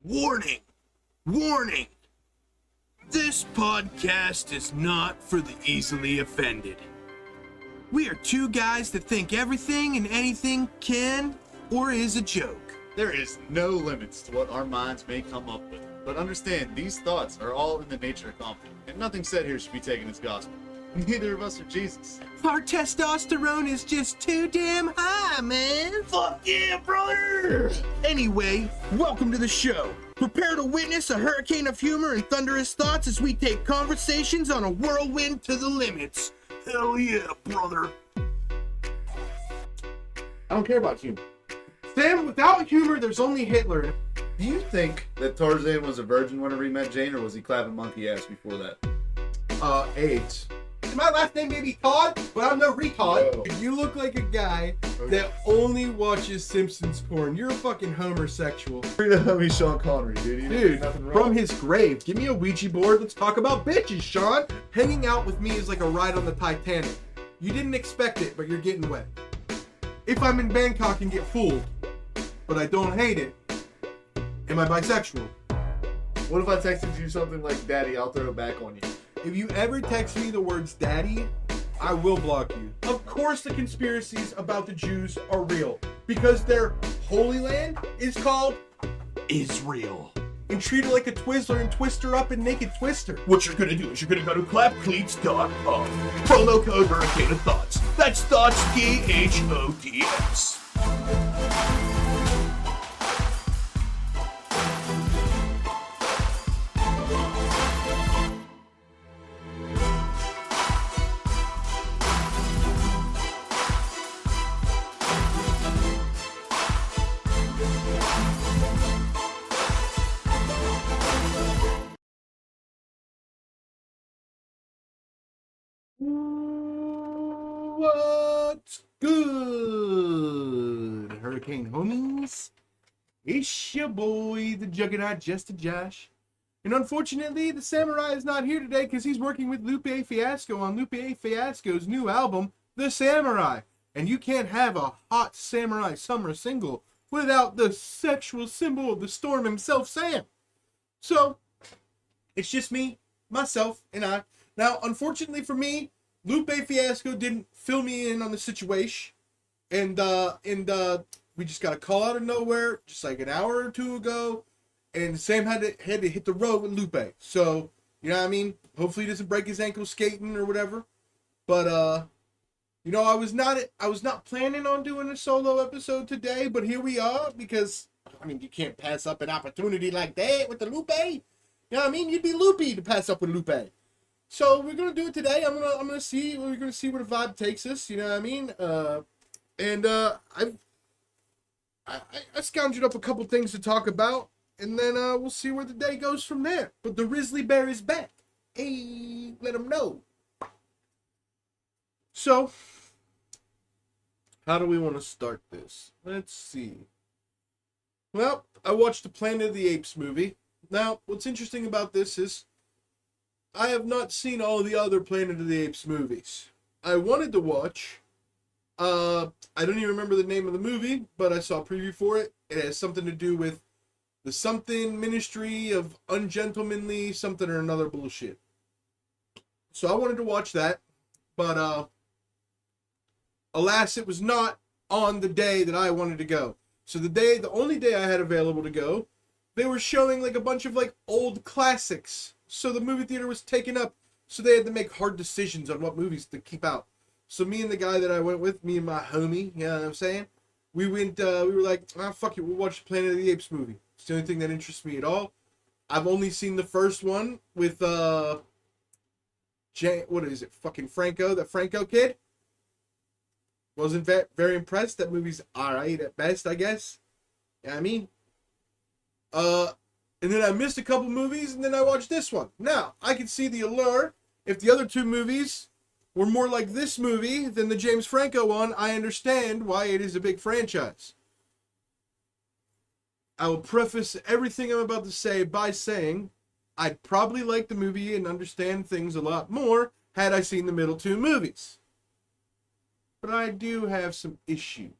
Warning! Warning! This podcast is not for the easily offended. We are two guys that think everything and anything can or is a joke. There is no limits to what our minds may come up with. But understand, these thoughts are all in the nature of comedy, and nothing said here should be taken as gospel. Neither of us are Jesus. Our testosterone is just too damn high, man. Fuck yeah, brother! Anyway, welcome to the show. Prepare to witness a hurricane of humor and thunderous thoughts as we take conversations on a whirlwind to the limits. Hell yeah, brother. I don't care about humor. Sam, without humor, there's only Hitler. Do you think that Tarzan was a virgin whenever he met Jane, or was he clapping monkey ass before that? AIDS. My last name may be Todd, but I'm no retard. Whoa. You look like a guy that only watches Simpsons porn. You're a fucking homosexual. Free to homie Sean Connery, dude. Dude, from his grave, give me a Ouija board. Let's talk about bitches, Sean. Hanging out with me is like a ride on the Titanic. You didn't expect it, but you're getting wet. If I'm in Bangkok and get fooled, but I don't hate it, am I bisexual? What if I texted you something like, Daddy, I'll throw it back on you? If you ever text me the words daddy, I will block you. Of course the conspiracies about the Jews are real, because their holy land is called Israel. And treat her like a Twizzler and twist her up in Naked Twister. What you're gonna do is you're gonna go to clapcleats.com. Promo code Hurricane of Thoughts. That's Thoughts, T-H-O-T-S. What's good, Hurricane homies? It's your boy, the Juggernaut, Jester Josh. And unfortunately, the Samurai is not here today because he's working with Lupe Fiasco on Lupe Fiasco's new album, The Samurai. And you can't have a hot Samurai summer single without the sexual symbol of the storm himself, Sam. So, it's just me, myself, and I. Now, unfortunately for me, Lupe Fiasco didn't fill me in on the situation, and we just got a call out of nowhere, just like an hour or two ago, and Sam had to hit the road with Lupe. So, you know what I mean? Hopefully he doesn't break his ankle skating or whatever. But you know, I was not planning on doing a solo episode today, but here we are because I mean you can't pass up an opportunity like that with the Lupe. You know what I mean? You'd be loopy to pass up with Lupe. So we're gonna do it today. We're gonna see where the vibe takes us. You know what I mean? I scrounged up a couple things to talk about, and then we'll see where the day goes from there. But the Grizzly Bear is back. Hey, let him know. So, how do we want to start this? Let's see. Well, I watched the Planet of the Apes movie. Now, what's interesting about this is I have not seen all the other Planet of the Apes movies. I wanted to watch. I don't even remember the name of the movie, but I saw a preview for it. It has something to do with the something Ministry of Ungentlemanly something or another bullshit. So I wanted to watch that, but alas, it was not on the day that I wanted to go. So the only day I had available to go, they were showing like a bunch of like old classics. So the movie theater was taken up, so they had to make hard decisions on what movies to keep out. So me and the guy that I went with, me and my homie, you know what I'm saying? We went, we were like, fuck it, we'll watch the Planet of the Apes movie. It's the only thing that interests me at all. I've only seen the first one with, what is it, fucking Franco, that Franco kid. Wasn't very impressed. That movie's alright at best, I guess. You know what I mean? And then I missed a couple movies, and then I watched this one. Now, I can see the allure. If the other two movies were more like this movie than the James Franco one, I understand why it is a big franchise. I will preface everything I'm about to say by saying I'd probably like the movie and understand things a lot more had I seen the middle two movies. But I do have some issues.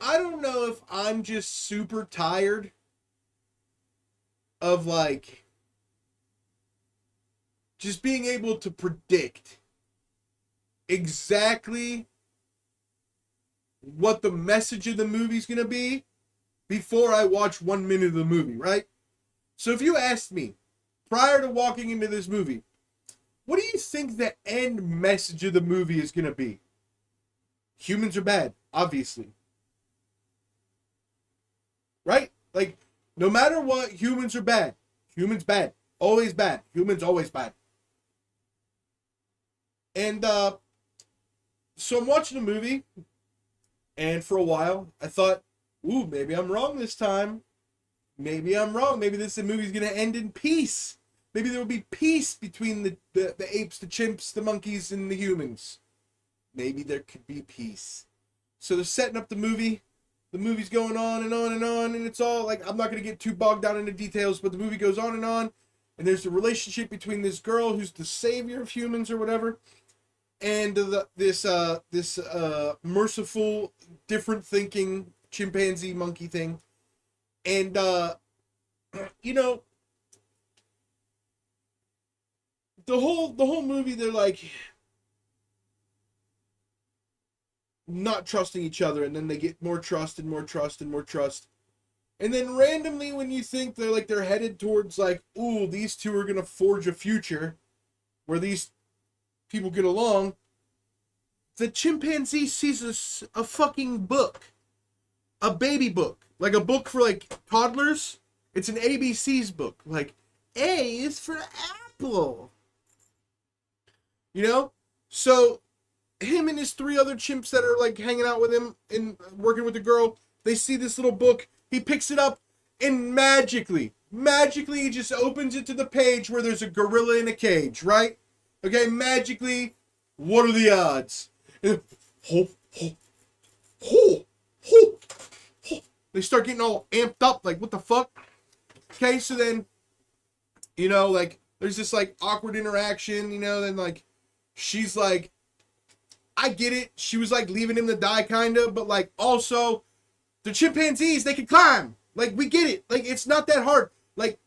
I don't know if I'm just super tired of, like, just being able to predict exactly what the message of the movie's gonna be before I watch 1 minute of the movie, right? So if you asked me, prior to walking into this movie, what do you think the end message of the movie is gonna be? Humans are bad, obviously. Right? Like, no matter what, humans are bad. Humans bad. Always bad. Humans always bad. And, so I'm watching the movie, and for a while, I thought, ooh, maybe I'm wrong this time. Maybe I'm wrong. Maybe this movie's gonna end in peace. Maybe there will be peace between the apes, the chimps, the monkeys, and the humans. Maybe there could be peace. So they're setting up the movie. The movie's going on and on and on, and it's all like, I'm not going to get too bogged down into details, but the movie goes on, and there's a relationship between this girl who's the savior of humans or whatever, and this merciful, different thinking chimpanzee monkey thing. And you know, the whole movie, they're like not trusting each other, and then they get more trust and more trust and more trust. And then randomly, when you think they're headed towards, like, ooh, these two are gonna forge a future where these people get along, the chimpanzee sees a fucking book. A baby book. Like a book for, like, toddlers. It's an ABC's book. Like, A is for apple. You know? So him and his 3 other chimps that are, like, hanging out with him and working with the girl, they see this little book. He picks it up, and magically he just opens it to the page where there's a gorilla in a cage, right? Okay, magically, what are the odds? And they start getting all amped up, like, what the fuck? Okay, so then, you know, like, there's this, like, awkward interaction, you know, then, like, she's like, I get it. She was, like, leaving him to die, kind of, but, like, also, the chimpanzees, they can climb. Like, we get it. Like, it's not that hard. Like,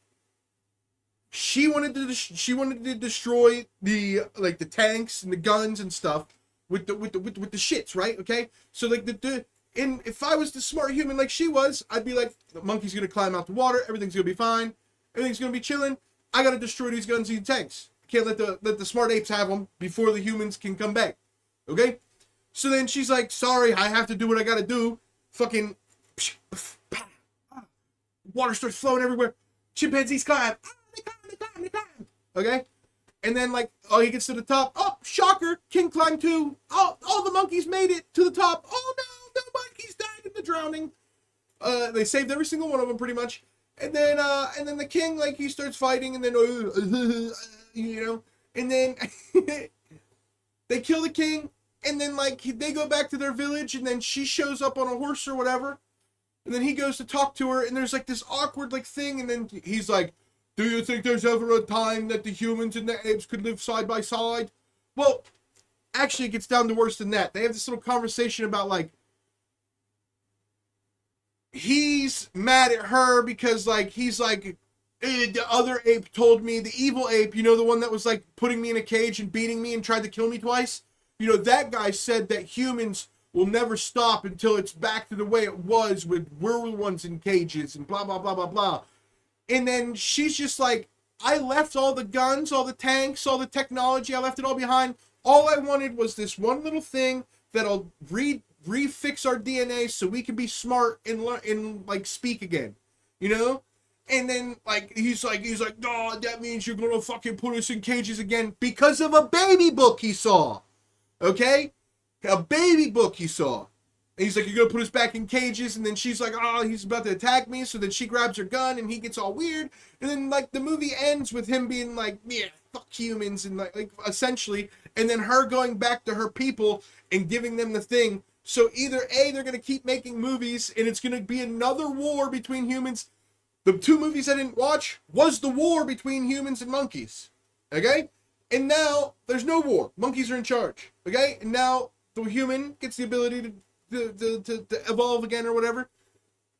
she wanted to destroy the, like, the tanks and the guns and stuff with the shits, right? Okay? So, like, and if I was the smart human like she was, I'd be like, the monkey's gonna climb out the water, everything's gonna be fine, everything's gonna be chilling. I gotta destroy these guns and tanks. I can't let the smart apes have them before the humans can come back. Okay? So then she's like, sorry, I have to do what I gotta do. Fucking water starts flowing everywhere. Chimpanzees climb. They climb. Okay? And then, like, oh, he gets to the top. Oh, shocker, king climbed too. Oh, all the monkeys made it to the top. Oh no, the monkeys died in the drowning. They saved every single one of them pretty much. And then the king, like, he starts fighting, and then you know, and then they kill the king, and then, like, they go back to their village, and then she shows up on a horse or whatever, and then he goes to talk to her, and there's, like, this awkward, like, thing, and then he's like, do you think there's ever a time that the humans and the apes could live side by side? Well, actually, it gets down to worse than that. They have this little conversation about, like, he's mad at her because, like, he's like, the other ape told me, the evil ape, you know, the one that was, like, putting me in a cage and beating me and tried to kill me twice? You know, that guy said that humans will never stop until it's back to the way it was with we're the ones in cages and blah, blah, blah, blah, blah. And then she's just like, I left all the guns, all the tanks, all the technology, I left it all behind. All I wanted was this one little thing that'll refix our DNA so we can be smart and like, speak again, you know? And then, like, he's like, no, that means you're gonna fucking put us in cages again because of a baby book he saw. Okay? A baby book he saw. And he's like, you're gonna put us back in cages. And then she's like, oh, he's about to attack me. So then she grabs her gun and he gets all weird. And then, like, the movie ends with him being like, yeah, fuck humans. And, like essentially. And then her going back to her people and giving them the thing. So either A, they're gonna keep making movies and it's gonna be another war between humans. The 2 movies I didn't watch was the war between humans and monkeys. Okay? And now there's no war. Monkeys are in charge. Okay? And now the human gets the ability to to evolve again or whatever.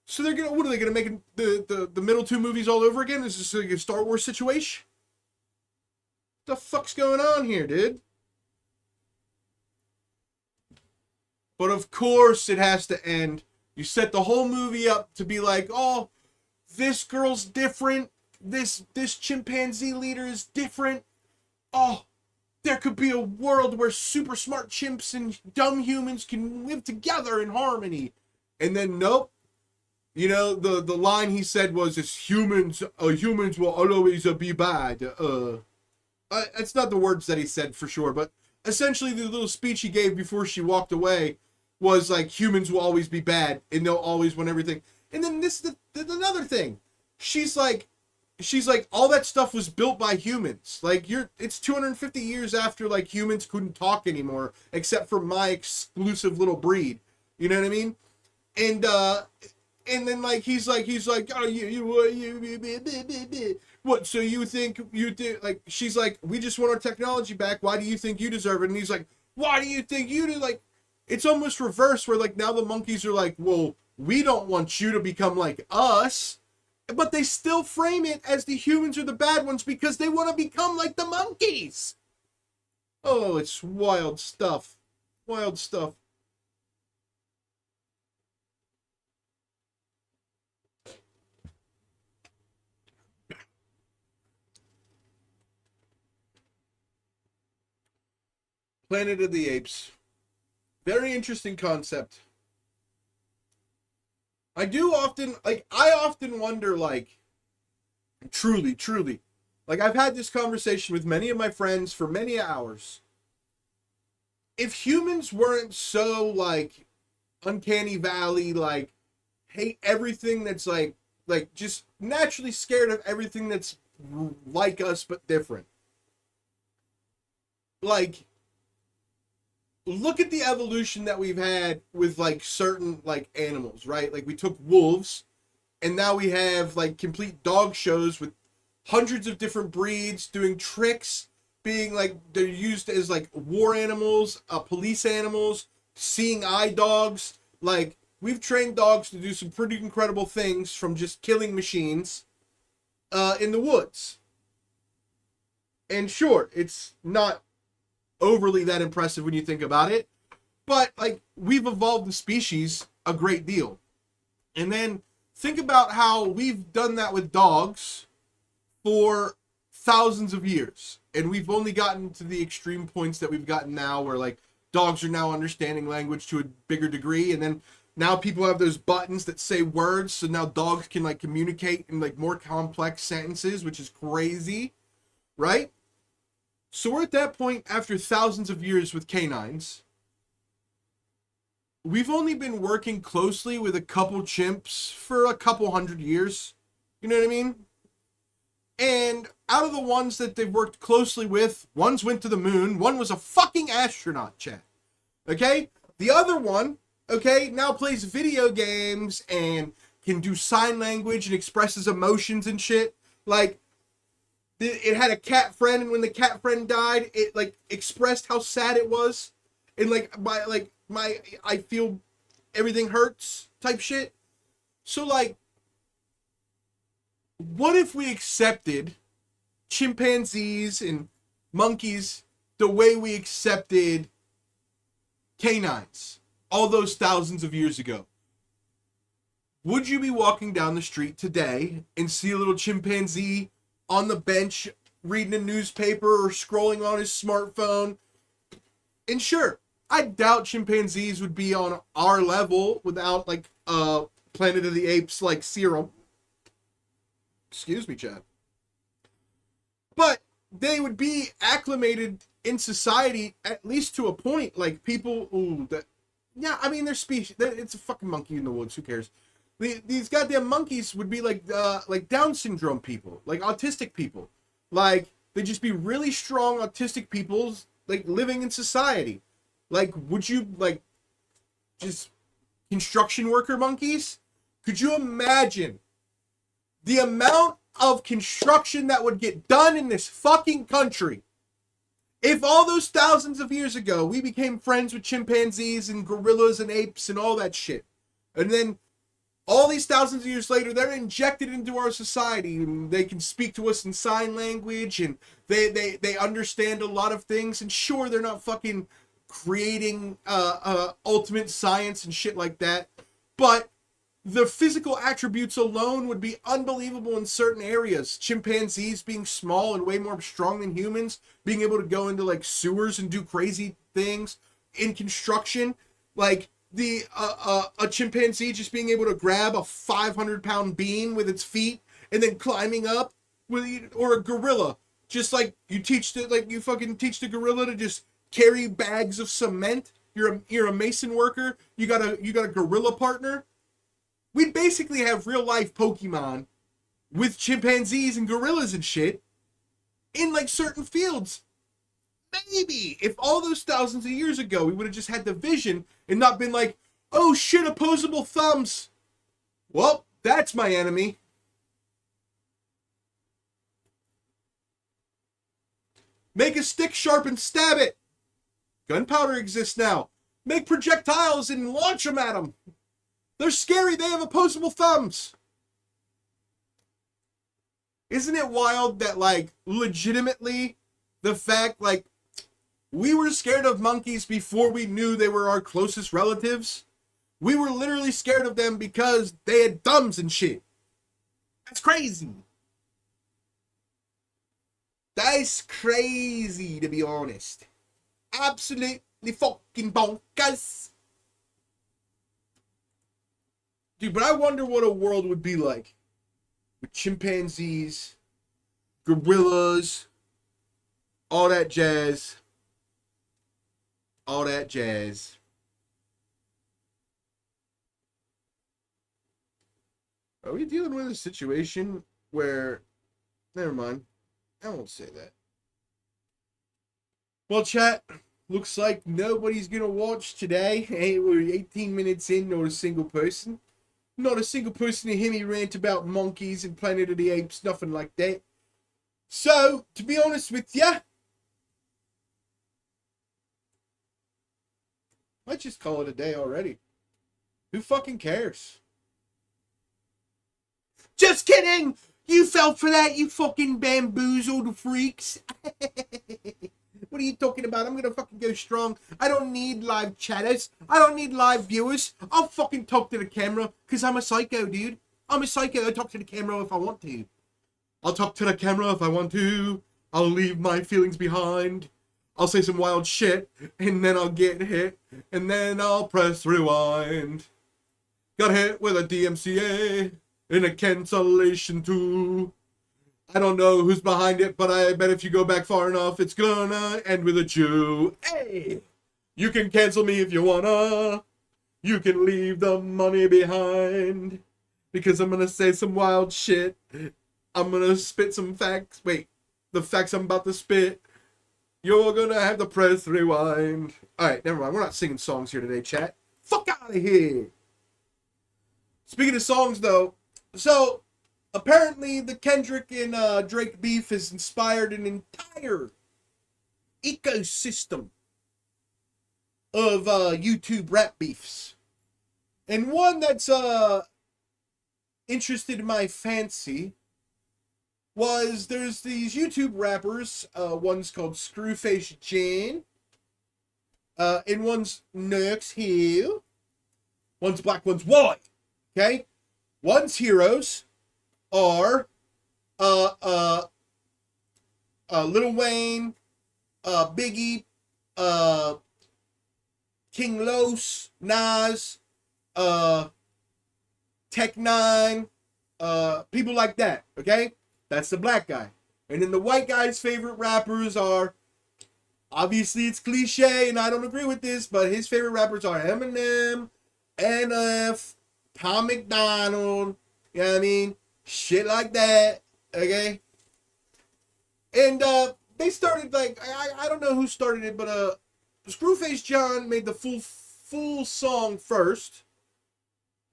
So they're gonna, what are they gonna make the middle two movies all over again? Is this like a Star Wars situation? What the fuck's going on here, dude? But of course it has to end. You set the whole movie up to be like, oh, this girl's different. This chimpanzee leader is different. Oh, there could be a world where super smart chimps and dumb humans can live together in harmony. And then nope. You know, the line he said was, "It's humans will always be bad." It's not the words that he said for sure, but essentially the little speech he gave before she walked away was like, humans will always be bad and they'll always want everything. And then this is another thing. She's like, all that stuff was built by humans. Like, it's 250 years after like humans couldn't talk anymore, except for my exclusive little breed. You know what I mean? And then like he's like, oh, you what? So you think you did? Like, she's like, we just want our technology back. Why do you think you deserve it? And he's like, why do you think you do? Like, it's almost reverse, where like now the monkeys are like, well, we don't want you to become like us, but they still frame it as the humans are the bad ones because they want to become like the monkeys. Oh, it's wild stuff. Wild stuff. Planet of the Apes. Very interesting concept. I often wonder, like, truly, like, I've had this conversation with many of my friends for many hours. If humans weren't so, like, uncanny valley, like, hate everything that's, like, just naturally scared of everything that's like us but different. Like, look at the evolution that we've had with like certain like animals, right? Like, we took wolves and now we have like complete dog shows with hundreds of different breeds doing tricks, being like, they're used as like war animals, police animals, seeing eye dogs. Like, we've trained dogs to do some pretty incredible things from just killing machines in the woods. And sure, it's not overly that impressive when you think about it, but like, we've evolved the species a great deal. And then think about how we've done that with dogs for thousands of years, and we've only gotten to the extreme points that we've gotten now, where like dogs are now understanding language to a bigger degree, and then now people have those buttons that say words, so now dogs can like communicate in like more complex sentences, which is crazy, right? So we're at that point after thousands of years with canines. We've only been working closely with a couple chimps for a couple hundred years. You know what I mean? And out of the ones that they've worked closely with, one's went to the moon, one was a fucking astronaut, chat. Okay? The other one, okay, now plays video games and can do sign language and expresses emotions and shit. Like, it had a cat friend, and when the cat friend died, it like expressed how sad it was, and like I feel everything hurts type shit. So like, what if we accepted chimpanzees and monkeys the way we accepted canines all those thousands of years ago? Would you be walking down the street today and see a little chimpanzee on the bench reading a newspaper or scrolling on his smartphone? And sure, I doubt chimpanzees would be on our level without like Planet of the Apes like serum. Excuse me, Chad. But they would be acclimated in society, at least to a point. Like, people, yeah, I mean, they're species. It's a fucking monkey in the woods. Who cares? These goddamn monkeys would be like Down syndrome people, like autistic people. Like, they'd just be really strong autistic people, like, living in society. Like, would you, like, just construction worker monkeys? Could you imagine the amount of construction that would get done in this fucking country If all those thousands of years ago we became friends with chimpanzees and gorillas and apes and all that shit, and then all these thousands of years later they're injected into our society and they can speak to us in sign language and they understand a lot of things, and sure, they're not fucking creating ultimate science and shit like that, but the physical attributes alone would be unbelievable in certain areas. Chimpanzees being small and way more strong than humans, being able to go into like sewers and do crazy things. In construction, like a chimpanzee just being able to grab a 500-pound beam with its feet and then climbing up, or a gorilla, just like you fucking teach the gorilla to just carry bags of cement. You're a mason worker. You got a gorilla partner. We'd basically have real life Pokemon with chimpanzees and gorillas and shit in like certain fields. Maybe if all those thousands of years ago we would have just had the vision and not been like, oh shit, opposable thumbs. Well, that's my enemy. Make a stick sharp and stab it. Gunpowder exists now. Make projectiles and launch them at them. They're scary. They have opposable thumbs. Isn't it wild that, like, legitimately, the fact, like, we were scared of monkeys before we knew they were our closest relatives? We were literally scared of them because they had thumbs and shit. That's crazy. That's crazy, to be honest. Absolutely fucking bonkers. Dude, but I wonder what a world would be like with chimpanzees, gorillas, all that jazz. All that jazz. Are we dealing with a situation where... Never mind. I won't say that. Well, chat, looks like nobody's gonna watch today. Hey, we're 18 minutes in, not a single person. Not a single person to hear me rant about monkeys and Planet of the Apes, nothing like that. So, to be honest with ya, let's just call it a day already. Who fucking cares? Just kidding! You fell for that, you fucking bamboozled freaks. What are you talking about? I'm gonna fucking go strong. I don't need live chatters. I don't need live viewers. I'll fucking talk to the camera because I'm a psycho, dude. I'm a psycho. I talk to the camera if I want to. I'll talk to the camera if I want to. I'll leave my feelings behind. I'll say some wild shit and then I'll get hit and then I'll press rewind. Got hit with a DMCA and a cancellation too. I don't know who's behind it, but I bet if you go back far enough, it's gonna end with a Jew. Hey! You can cancel me if you wanna. You can leave the money behind. Because I'm gonna say some wild shit. I'm gonna spit some facts. Wait, the facts I'm about to spit. You're gonna have to press rewind. Alright, never mind. We're not singing songs here today, chat. Fuck out of here! Speaking of songs, though, so... apparently, the Kendrick and Drake beef has inspired an entire ecosystem of YouTube rap beefs. And one that's interested in my fancy was there's these YouTube rappers. One's called Screwface Jan. And one's Nux Hill. One's black, one's white. Okay? One's heroes are Lil Wayne, Biggie, King Los, Nas, Tech Nine, people like that, okay? That's the black guy. And then the white guy's favorite rappers are, obviously it's cliche and I don't agree with this, but his favorite rappers are Eminem, NF, Tom McDonald, you know what I mean? Shit like that, okay? And they started, like, I don't know who started it, but Screwface John made the full song first,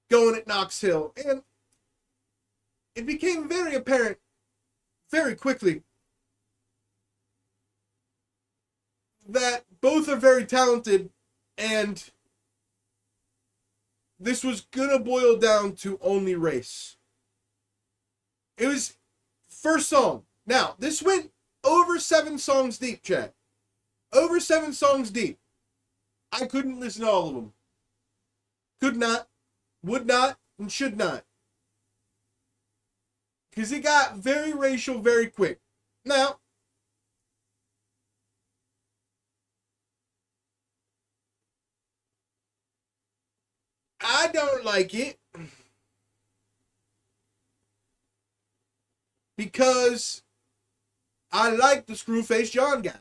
going at Knox Hill. And it became very apparent very quickly that both are very talented, and this was gonna boil down to only race. It was first song. Now, this went over 7 songs deep, chat. Over 7 songs deep. I couldn't listen to all of them. Could not, would not, and should not. Because it got very racial very quick. Now, I don't like it because I like the Screwface John guy.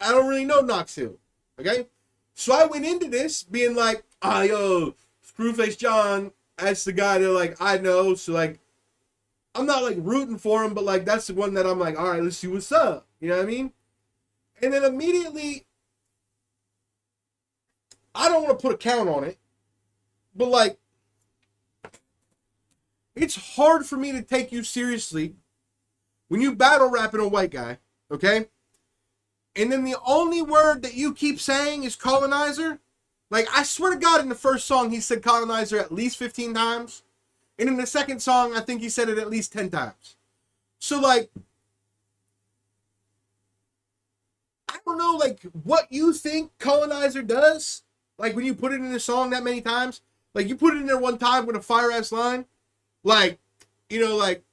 I don't really know Knoxville, okay? So I went into this being like, oh, yo, Screwface John, that's the guy that, like, I know. So, like, I'm not, like, rooting for him, but, like, that's the one that I'm like, all right, let's see what's up. You know what I mean? And then immediately, I don't want to put a count on it, but, like, it's hard for me to take you seriously when you battle rapping a white guy, okay? And then the only word that you keep saying is colonizer. Like, I swear to God, in the first song, he said colonizer at least 15 times. And in the second song, I think he said it at least 10 times. So, like, I don't know, like, what you think colonizer does. Like, when you put it in a song that many times. Like, you put it in there one time with a fire-ass line. Like, you know, like,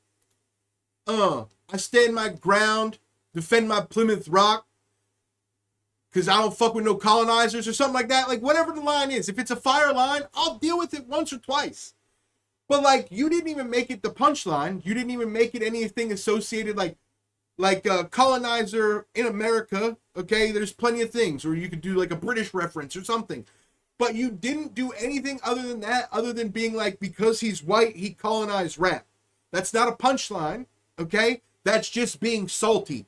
I stand my ground, defend my Plymouth Rock, because I don't fuck with no colonizers or something like that. Like, whatever the line is. If it's a fire line, I'll deal with it once or twice. But, like, you didn't even make it the punchline. You didn't even make it anything associated, like colonizer in America, okay? There's plenty of things. Or you could do, like, a British reference or something. But you didn't do anything other than that, other than being like, because he's white, he colonized rap. That's not a punchline, okay? That's just being salty.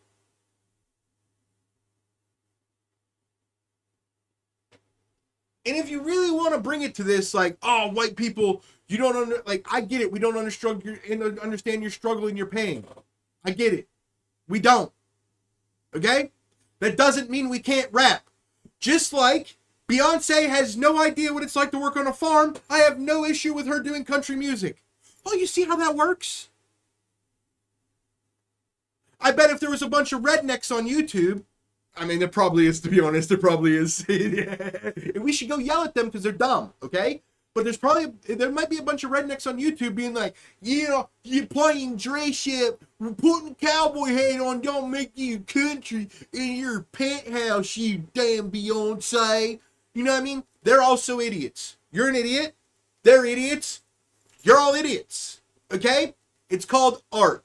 And if you really want to bring it to this, like, oh, white people, you don't like, I get it. We don't understand your struggle and your pain. I get it. We don't. Okay? That doesn't mean we can't rap. Just like Beyonce has no idea what it's like to work on a farm, I have no issue with her doing country music. Oh, you see how that works? I bet if there was a bunch of rednecks on YouTube, I mean, there probably is, to be honest. There probably is. And we should go yell at them because they're dumb, okay? But there might be a bunch of rednecks on YouTube being like, you know, you're playing Dre shit, putting cowboy hat on, don't make you country in your penthouse, you damn Beyonce. You know what I mean? They're also idiots. You're an idiot. They're idiots. You're all idiots. Okay? It's called art.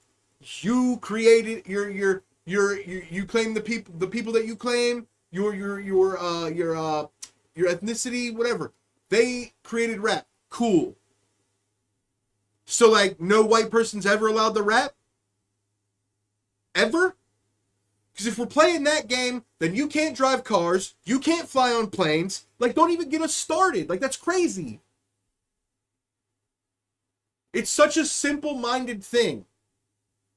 You created you claim the people that you claim, your ethnicity, whatever. They created rap. Cool. So, like, no white person's ever allowed to rap? Ever? Because if we're playing that game, then you can't drive cars, you can't fly on planes. Like, don't even get us started. Like, that's crazy. It's such a simple-minded thing.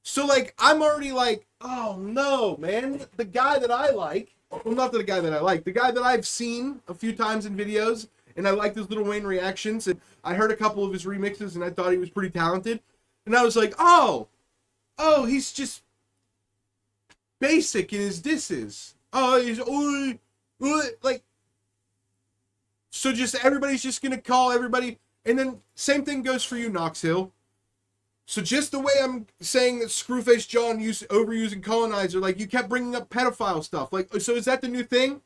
So, like, I'm already like, oh, no, man. The guy that I like, well, not the guy that I like, the guy that I've seen a few times in videos, and I like his Lil Wayne reactions, and I heard a couple of his remixes, and I thought he was pretty talented. And I was like, oh, he's just basic in his disses. Oh, he's, like, so just everybody's just going to call everybody. And then same thing goes for you, Knox Hill. So just the way I'm saying that Screwface John overusing colonizer, like, you kept bringing up pedophile stuff. Like, so is that the new thing?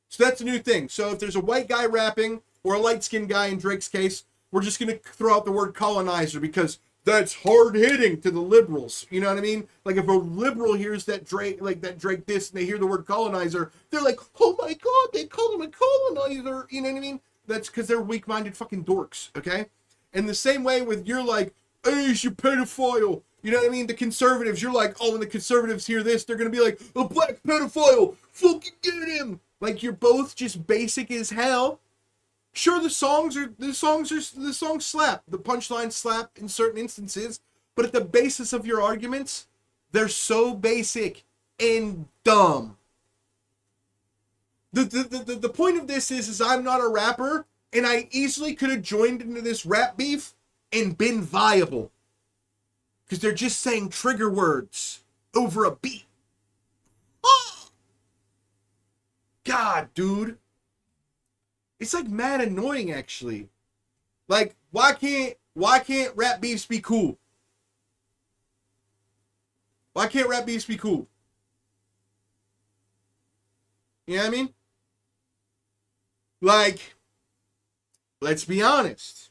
So that's the new thing. So if there's a white guy rapping, or a light-skinned guy in Drake's case, we're just going to throw out the word colonizer because that's hard-hitting to the liberals. You know what I mean? Like, if a liberal hears that Drake diss, and they hear the word colonizer, they're like, oh my God, they call him a colonizer. You know what I mean? That's because they're weak-minded fucking dorks, okay? And the same way with you're like, hey, you pedophile. You know what I mean? The conservatives, you're like, oh, when the conservatives hear this, they're going to be like, a black pedophile, fucking get him. Like, you're both just basic as hell. Sure, the songs slap. The punchlines slap in certain instances, but at the basis of your arguments, they're so basic and dumb. The point of this is I'm not a rapper, and I easily could have joined into this rap beef and been viable. Because they're just saying trigger words over a beat. Oh! God, dude. It's like mad annoying, actually. Like, why can't rap beefs be cool? Why can't rap beefs be cool? You know what I mean? Like, let's be honest.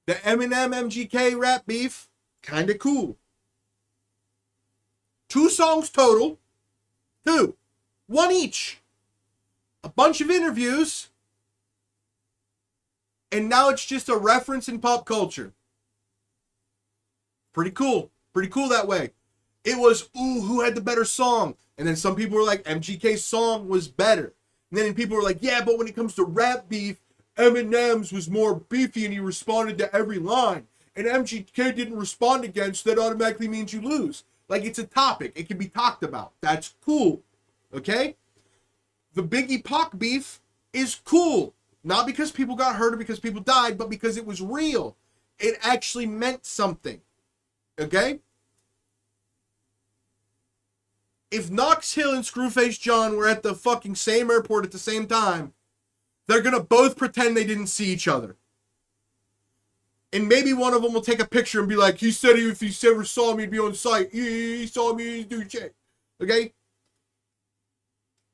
The Eminem MGK rap beef, kind of cool. 2 songs total. 2. 1 each. A bunch of interviews. And now it's just a reference in pop culture. Pretty cool. Pretty cool that way. It was, ooh, who had the better song? And then some people were like, MGK's song was better. And then people were like, yeah, but when it comes to rap beef, Eminem's was more beefy and he responded to every line. And MGK didn't respond again, so that automatically means you lose. Like, it's a topic. It can be talked about. That's cool. Okay? The Biggie Pac beef is cool. Not because people got hurt or because people died, but because it was real. It actually meant something. Okay? If Knox Hill and Screwface John were at the fucking same airport at the same time, they're gonna both pretend they didn't see each other. And maybe one of them will take a picture and be like, he said if he ever saw me, he'd be on site. He saw me, he's doing shit. Okay?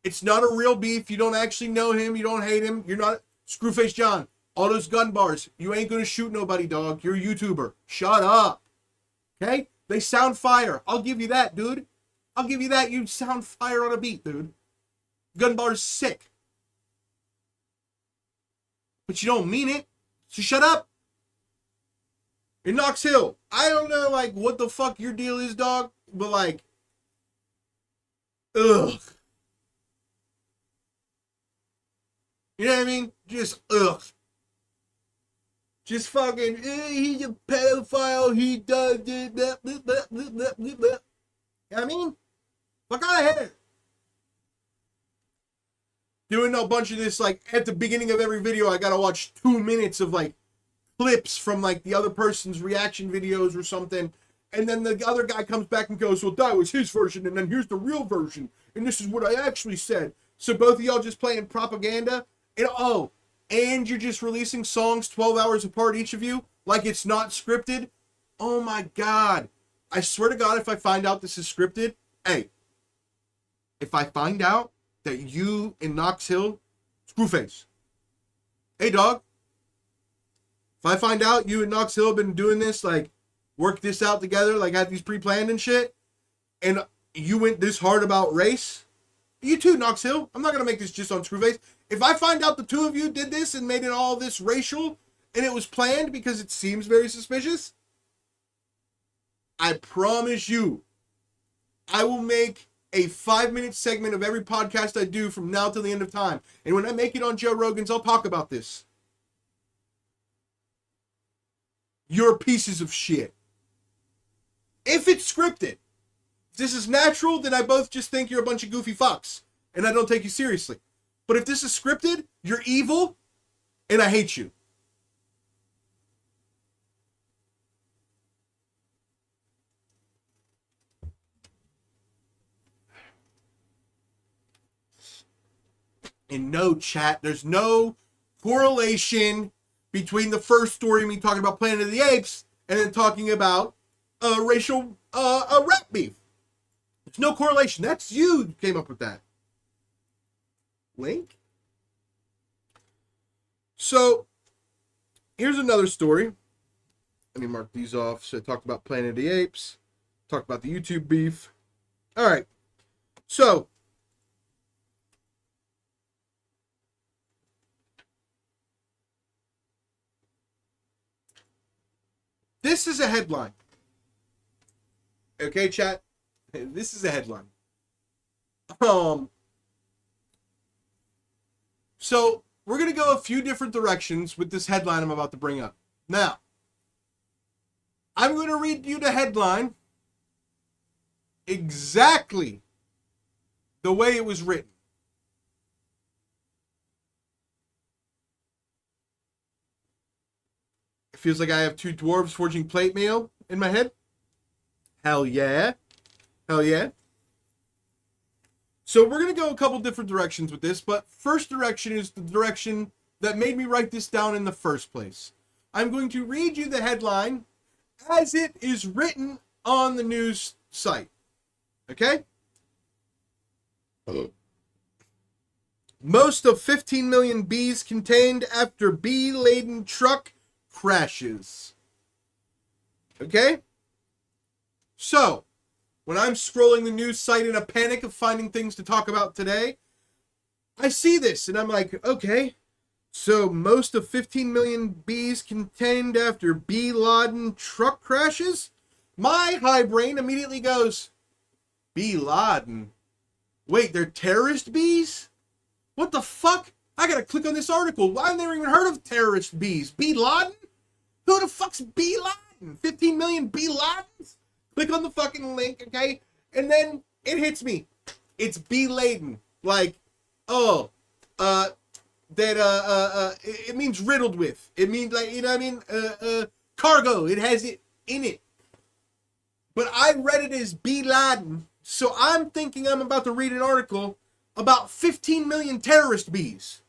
It's not a real beef. You don't actually know him. You don't hate him. You're not Screwface John. All those gun bars. You ain't gonna shoot nobody, dog. You're a YouTuber. Shut up. Okay? They sound fire. I'll give you that, dude. I'll give you that. You sound fire on a beat, dude. Gun bar's sick. But you don't mean it. So shut up. In Knox Hill, I don't know, like, what the fuck your deal is, dog. But, like, ugh. You know what I mean? Just, ugh. Just fucking, he's a pedophile, he does it, blah, blah, blah, blah, blah, blah. You know what I mean? Fuck out of here. Doing a bunch of this, like, at the beginning of every video, I gotta watch 2 minutes of, like, clips from, like, the other person's reaction videos or something. And then the other guy comes back and goes, well, that was his version, and then here's the real version. And this is what I actually said. So both of y'all just playing propaganda. And, oh, and you're just releasing songs 12 hours apart, each of you, like it's not scripted. Oh, my God. I swear to God, if I find out this is scripted, hey, if I find out that you in Knox Hill, Screwface, hey, dog, if I find out you and Knox Hill have been doing this, like, work this out together, like, had these pre-planned and shit, and you went this hard about race, you too, Knox Hill, I'm not going to make this just on Screwface. If I find out the two of you did this and made it all this racial, and it was planned because it seems very suspicious, I promise you, I will make a 5-minute segment of every podcast I do from now till the end of time. And when I make it on Joe Rogan's, I'll talk about this. You're pieces of shit. If it's scripted, if this is natural, then I both just think you're a bunch of goofy fucks. And I don't take you seriously. But if this is scripted, you're evil, and I hate you. And no, chat, there's no correlation between the first story, me talking about Planet of the Apes, and then talking about racial rap beef. There's no correlation. That's you who came up with that. Link? So, here's another story. Let me mark these off. So I talked about Planet of the Apes. Talked about the YouTube beef. All right. So, this is a headline. Okay, chat? This is a headline. So, we're going to go a few different directions with this headline I'm about to bring up. Now, I'm going to read you the headline exactly the way it was written. It feels like I have two dwarves forging plate mail in my head. Hell yeah. Hell yeah. So we're going to go a couple different directions with this, but first direction is the direction that made me write this down in the first place. I'm going to read you the headline as it is written on the news site. Okay? Most of 15 million bees contained after bee-laden truck crashes. Okay? So, when I'm scrolling the news site in a panic of finding things to talk about today, I see this and I'm like, okay, so most of 15 million bees contained after bee-laden truck crashes? My high brain immediately goes, Bin Laden? Wait, they're terrorist bees? What the fuck? I gotta click on this article. I've never even heard of terrorist bees. Bin Laden? Who the fuck's Bin Laden? 15 million Bin Ladens? Click on the fucking link, okay? And then it hits me. It's bee-laden. Like, oh, it means riddled with. It means, like, you know what I mean? Cargo. It has it in it. But I read it as Bin Laden, so I'm thinking I'm about to read an article about 15 million terrorist bees.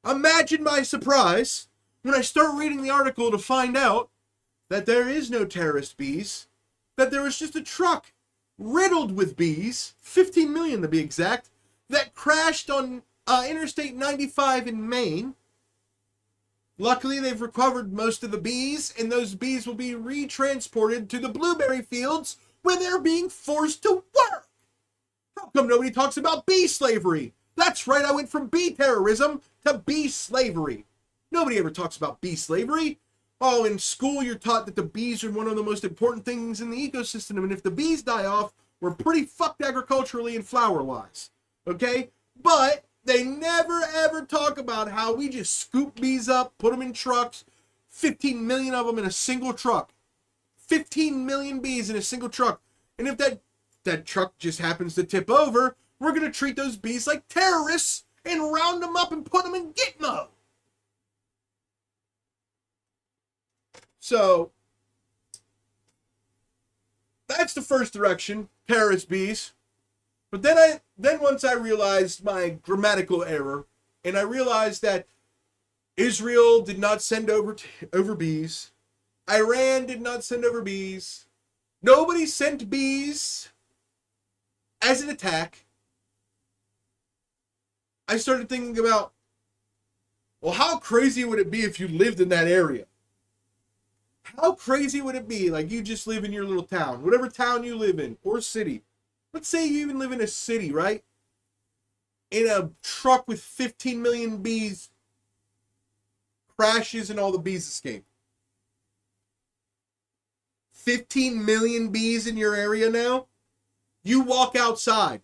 Imagine my surprise when I start reading the article to find out that there is no terrorist bees, that there was just a truck riddled with bees, 15 million to be exact, that crashed on Interstate 95 in Maine. Luckily, they've recovered most of the bees, and those bees will be retransported to the blueberry fields where they're being forced to work. How come nobody talks about bee slavery? That's right, I went from bee terrorism to bee slavery. Nobody ever talks about bee slavery. Oh, in school you're taught that the bees are one of the most important things in the ecosystem, and if the bees die off, we're pretty fucked agriculturally and flower-wise. Okay? But they never ever talk about how we just scoop bees up, put them in trucks, 15 million of them in a single truck. 15 million bees in a single truck. And if that truck just happens to tip over, we're going to treat those bees like terrorists and round them up and put them in Gitmo. So, that's the first direction, terrorist bees. But then once I realized my grammatical error, and I realized that Israel did not send over bees, Iran did not send over bees, nobody sent bees as an attack, I started thinking about, well, how crazy would it be if you lived in that area? How crazy would it be? Like, you just live in your little town, whatever town you live in, or city. Let's say you even live in a city, right? In a truck with 15 million bees crashes and all the bees escape. 15 million bees in your area now? You walk outside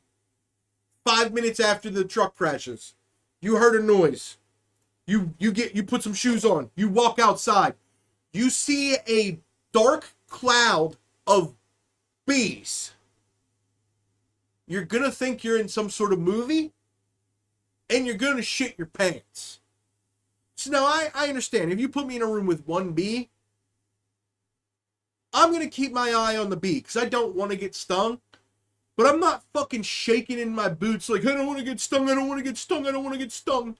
5 minutes after the truck crashes. You heard a noise. You put some shoes on. You walk outside. You see a dark cloud of bees. You're going to think you're in some sort of movie, and you're going to shit your pants. So now I understand. If you put me in a room with one bee, I'm going to keep my eye on the bee, because I don't want to get stung. But I'm not fucking shaking in my boots like, I don't want to get stung, I don't want to get stung, I don't want to get stung.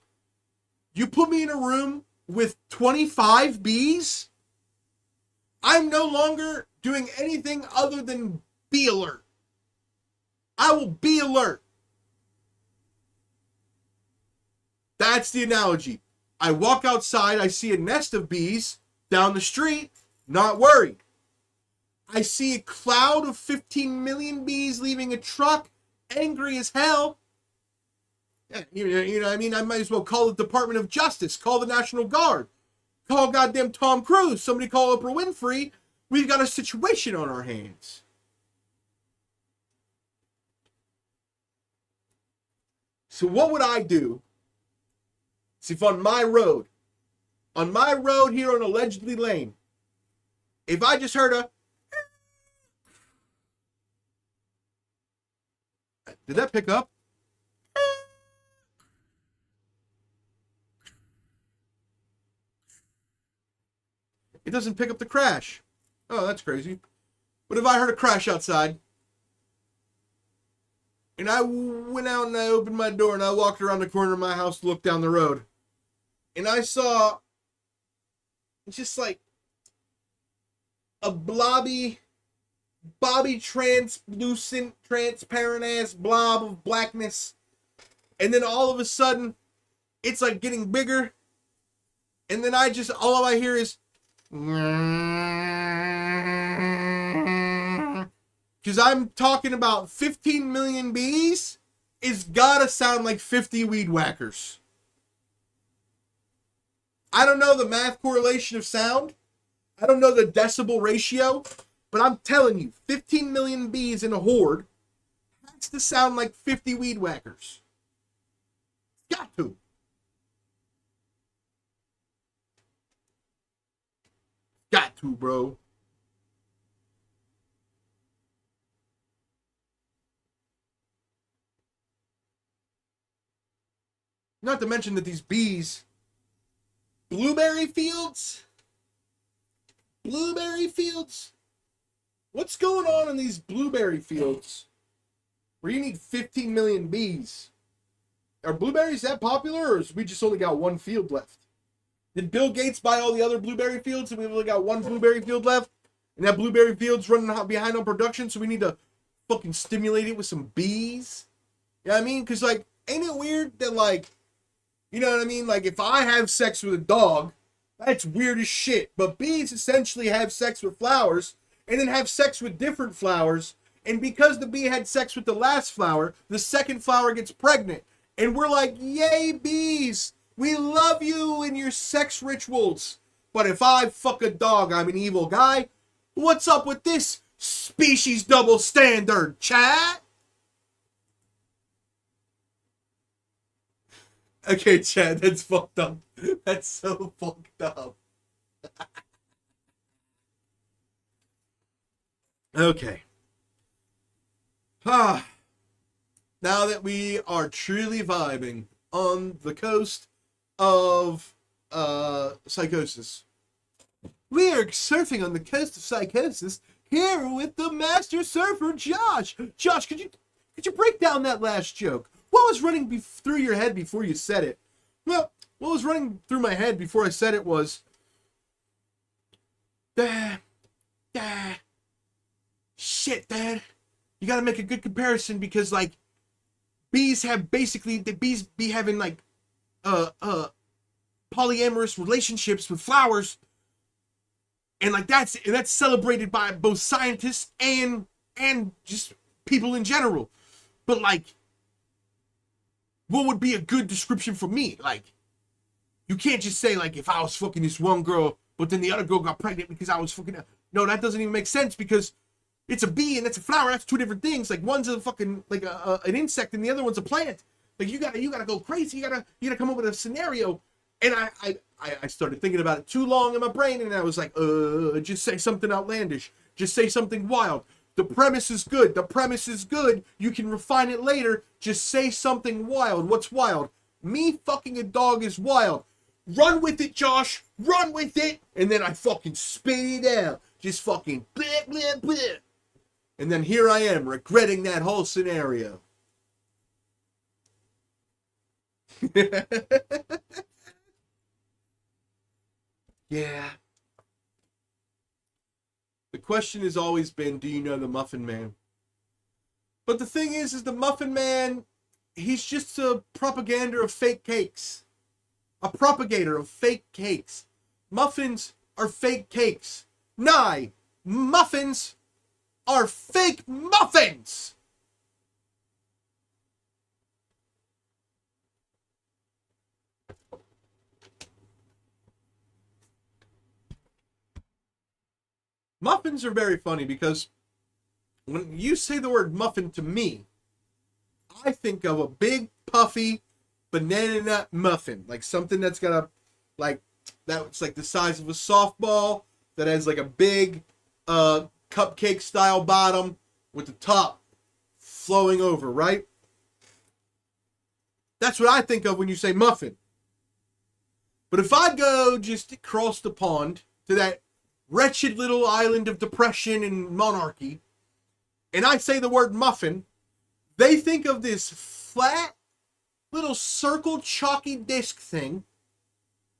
You put me in a room with 25 bees, I'm no longer doing anything other than be alert. I will be alert. That's the analogy. I walk outside, I see a nest of bees down the street, not worried. I see a cloud of 15 million bees leaving a truck, angry as hell. You know what I mean? I might as well call the Department of Justice, call the National Guard, call goddamn Tom Cruise, somebody call Oprah Winfrey. We've got a situation on our hands. So what would I do? See, if on my road here on Allegedly Lane, if I just heard Did that pick up? It doesn't pick up the crash. Oh, that's crazy. What if I heard a crash outside? And I went out and I opened my door and I walked around the corner of my house to look down the road. And I saw just like a bobby translucent, transparent ass blob of blackness. And then all of a sudden, it's like getting bigger. And then all I hear is, because I'm talking about 15 million bees, it's gotta sound like 50 weed whackers. I don't know the math correlation of sound. I don't know the decibel ratio. But I'm telling you, 15 million bees in a horde has to sound like 50 weed whackers. Got to. Got to, bro. Not to mention that these bees, blueberry fields. What's going on in these blueberry fields where you need 15 million bees? Are blueberries that popular, or is we just only got one field left? Did Bill Gates buy all the other blueberry fields and we've only got one blueberry field left? And that blueberry field's running behind on production, so we need to fucking stimulate it with some bees? You know what I mean? Because, like, ain't it weird that, like, you know what I mean? Like, if I have sex with a dog, that's weird as shit. But bees essentially have sex with flowers and then have sex with different flowers. And because the bee had sex with the last flower, the second flower gets pregnant. And we're like, yay, bees. We love you and your sex rituals. But if I fuck a dog, I'm an evil guy. What's up with this species double standard, chat? Okay, Chad, that's fucked up. That's so fucked up. Okay. Now that we are truly vibing on the coast of psychosis, we are surfing on the coast of psychosis here with the master surfer, Josh. Josh, could you break down that last joke? What was running through your head before you said it? Well, what was running through my head before I said it was, shit, Dad. You gotta make a good comparison because, like, bees have basically, the bees be having, like, polyamorous relationships with flowers. And, like, that's celebrated by both scientists and just people in general. But, like, what would be a good description for me? Like, you can't just say, like, if I was fucking this one girl, but then the other girl got pregnant because I was fucking her. No, that doesn't even make sense because it's a bee and it's a flower. That's two different things. Like, one's a fucking, like, an insect and the other one's a plant. Like, you gotta go crazy. You gotta come up with a scenario. And I started thinking about it too long in my brain, and I was like, just say something outlandish. Just say something wild. The premise is good. The premise is good. You can refine it later. Just say something wild. What's wild? Me fucking a dog is wild. Run with it, Josh. Run with it. And then I fucking spit it out. Just fucking bleh, bleh, bleh. And then here I am, regretting that whole scenario. Yeah. The question has always been, do you know the Muffin Man? But the thing is the Muffin Man, he's just a propagander of fake cakes. A propagator of fake cakes. Muffins are fake cakes. Nye, muffins are fake muffins! Muffins are very funny because when you say the word muffin to me, I think of a big, puffy, banana nut muffin. Like something that's got a, like, that's like the size of a softball, that has like a big cupcake style bottom with the top flowing over, right? That's what I think of when you say muffin. But if I go just across the pond to that wretched little island of depression and monarchy, and I say the word muffin, they think of this flat little circle chalky disc thing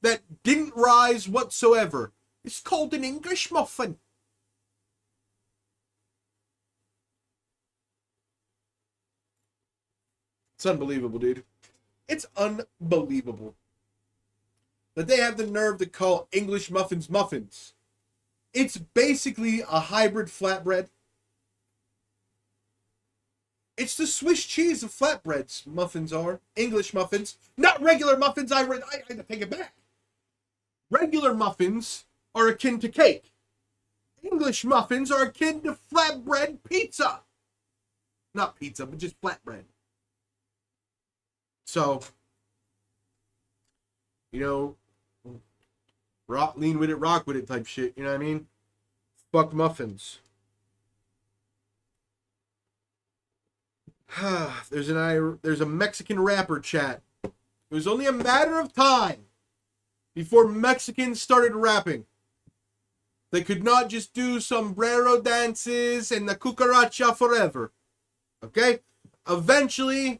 that didn't rise whatsoever. It's called an English muffin. It's unbelievable, dude. It's unbelievable that they have the nerve to call English muffins muffins. It's basically a hybrid flatbread. It's the Swiss cheese of flatbreads, muffins are. English muffins. Not regular muffins, I take it back. Regular muffins are akin to cake. English muffins are akin to flatbread pizza. Not pizza, but just flatbread. So, you know, lean with it, rock with it type shit, you know what I mean? Fuck muffins. There's a Mexican rapper chat. It was only a matter of time before Mexicans started rapping. They could not just do sombrero dances and the cucaracha forever. Okay? Eventually,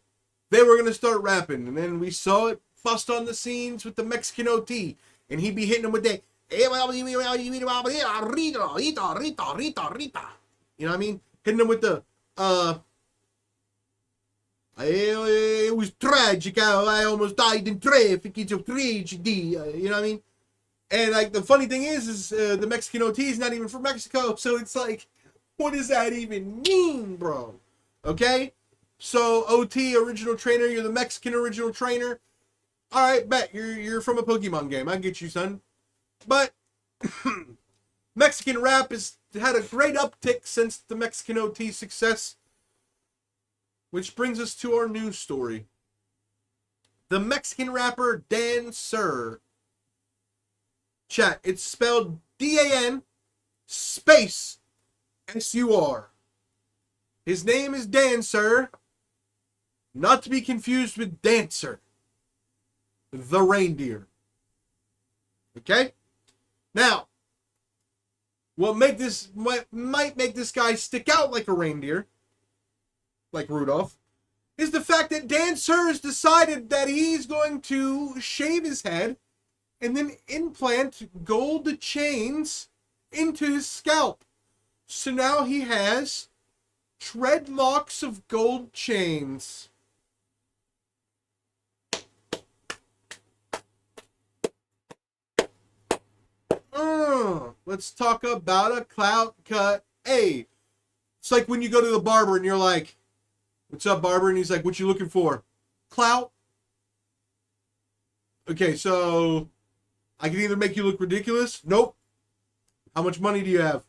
they were going to start rapping. And then we saw it bust on the scenes with the Mexican OT. And he'd be hitting them with that. You know what I mean? Hitting them with the, it was tragic. I almost died in traffic. It's a tragedy. You know what I mean? And like the funny thing is the Mexican OT is not even from Mexico. So it's like, what does that even mean, bro? Okay? So OT, original trainer, you're the Mexican original trainer. All right, bet you're from a Pokemon game. I get you, son. But Mexican rap has had a great uptick since the Mexican OT success. Which brings us to our news story. The Mexican rapper Dan Sur. Chat, it's spelled D-A-N space S-U-R. His name is Dan Sur. Not to be confused with Dancer, the reindeer. Okay? Now, what might make this guy stick out like a reindeer, like Rudolph, is the fact that Dan Sur has decided that he's going to shave his head and then implant gold chains into his scalp. So now he has dreadlocks of gold chains. Let's talk about a clout cut. Hey, it's like when you go to the barber and you're like, "What's up, barber?" And he's like, "What you looking for?" Clout. Okay, so I can either make you look ridiculous. Nope. How much money do you have?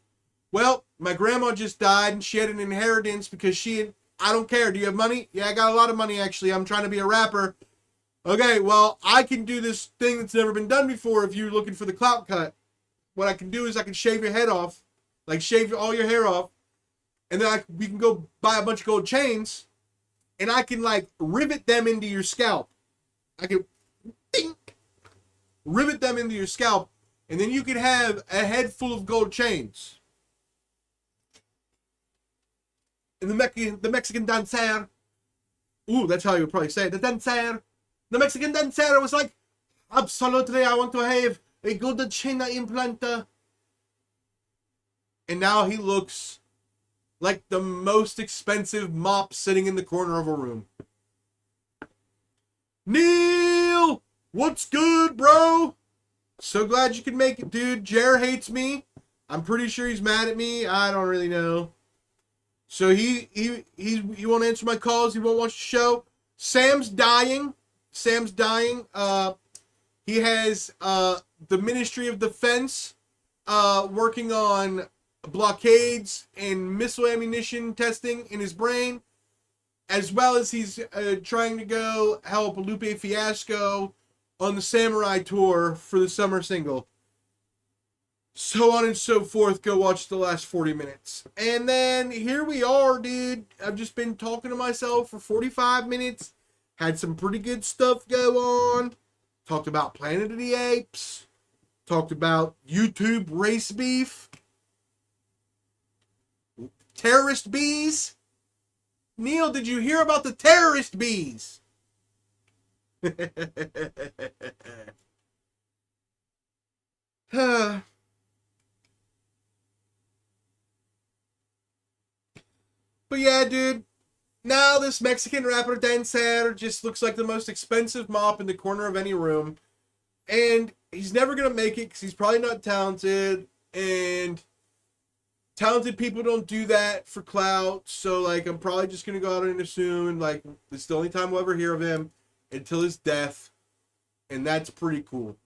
Well, my grandma just died and she had an inheritance because I don't care. Do you have money? Yeah, I got a lot of money actually. I'm trying to be a rapper. Okay, well, I can do this thing that's never been done before if you're looking for the clout cut. What I can do is I can shave your head off, like shave all your hair off, and then we can go buy a bunch of gold chains, and I can like rivet them into your scalp. I can ding, rivet them into your scalp, and then you can have a head full of gold chains. And the Mexican dancer, ooh, that's how you would probably say it. The dancer, the Mexican dancer was like, absolutely, I want to have a gold chain implanter. And now he looks like the most expensive mop sitting in the corner of a room. Neil, what's good, bro? So glad you could make it, dude. Jer hates me. I'm pretty sure he's mad at me. I don't really know. So he won't answer my calls. He won't watch the show. Sam's dying. He has the Ministry of Defense working on blockades and missile ammunition testing in his brain, as well as he's trying to go help Lupe Fiasco on the Samurai tour for the summer single. So on and so forth. Go watch the last 40 minutes. And then here we are, dude. I've just been talking to myself for 45 minutes. Had some pretty good stuff go on. Talked about Planet of the Apes. Talked about YouTube race beef. Terrorist bees. Neil, did you hear about the terrorist bees? But yeah, dude. Now this Mexican rapper dancer just looks like the most expensive mop in the corner of any room. And he's never going to make it because he's probably not talented. And talented people don't do that for clout. So, like, I'm probably just going to go out and assume, like, this is the only time we'll ever hear of him until his death. And that's pretty cool.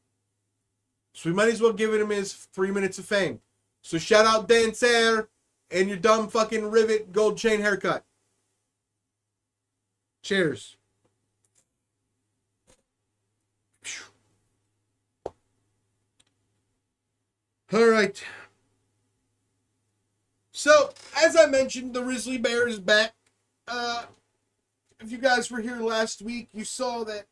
So we might as well give him his 3 minutes of fame. So shout out Dancer and your dumb fucking rivet gold chain haircut. Cheers. All right. So, as I mentioned, the Rizzy Bear is back. If you guys were here last week, you saw that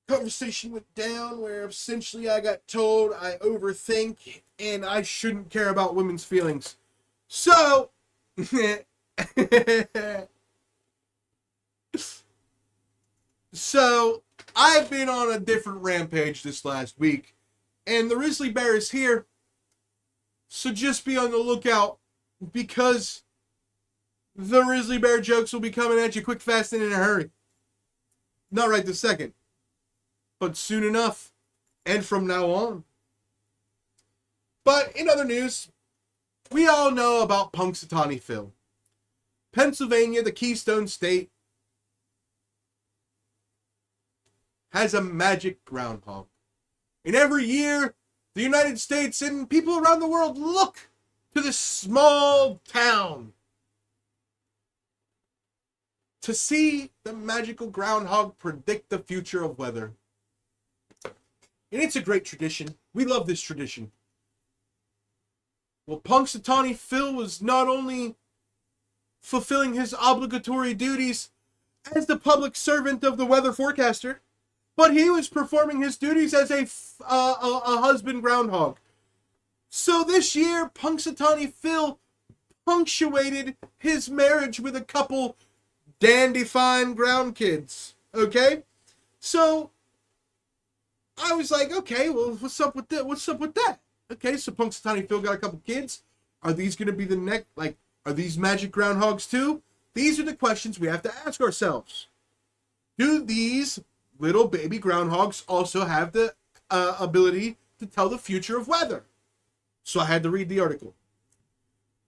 conversation went down where essentially I got told I overthink and I shouldn't care about women's feelings. So, I've been on a different rampage this last week, and the Rizzy Bear is here. So just be on the lookout, because the Rizzy Bear jokes will be coming at you quick, fast, and in a hurry. Not right this second, but soon enough, and from now on. But in other news, we all know about Punxsutawney Phil. Pennsylvania, the Keystone State, has a magic groundhog. And every year, the United States and people around the world look to this small town to see the magical groundhog predict the future of weather. And it's a great tradition. We love this tradition. Well, Punxsutawney Phil was not only fulfilling his obligatory duties as the public servant of the weather forecaster, but he was performing his duties as a husband groundhog. So this year, Punxsutawney Phil punctuated his marriage with a couple dandy fine ground kids. Okay? So I was like, okay, well, what's up with that? What's up with that? Okay, so Punxsutawney Phil got a couple kids. Are these going to be the next, like, are these magic groundhogs too? These are the questions we have to ask ourselves. Do these little baby groundhogs also have the ability to tell the future of weather? So I had to read the article.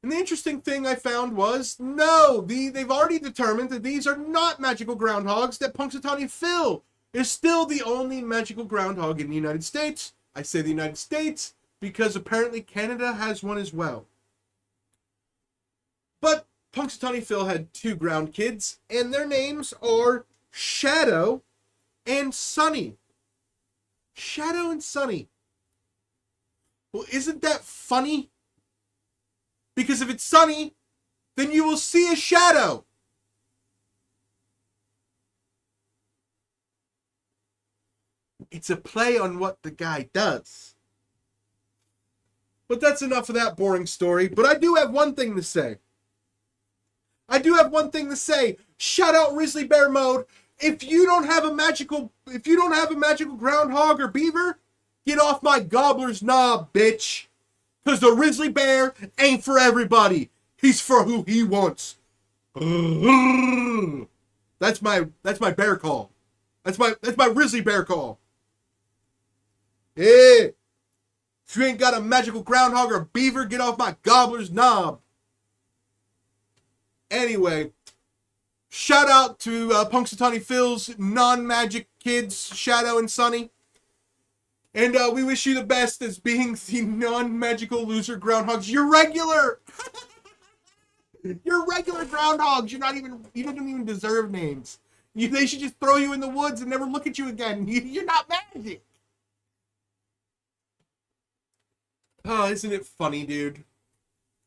And the interesting thing I found was, no, they've already determined that these are not magical groundhogs, that Punxsutawney Phil is still the only magical groundhog in the United States. I say the United States because apparently Canada has one as well. But Punxsutawney Phil had two ground kids, and their names are Shadow and Sunny. Shadow and Sunny. Well, isn't that funny? Because if it's sunny, then you will see a shadow. It's a play on what the guy does. But that's enough of that boring story. But I do have one thing to say. Shout out Rizzy Bear Mode. If you don't have a magical groundhog or beaver, get off my gobbler's knob, bitch. Because the Rizzy Bear ain't for everybody. He's for who he wants. That's my bear call. That's my Rizzy Bear call. Yeah. If you ain't got a magical groundhog or beaver, get off my gobbler's knob. Anyway, shout out to Punxsutawney Phil's non-magic kids, Shadow and Sunny. And we wish you the best as being the non-magical loser groundhogs. You're regular! You're regular groundhogs. You don't even deserve names. They should just throw you in the woods and never look at you again. You're not magic. Oh, isn't it funny, dude?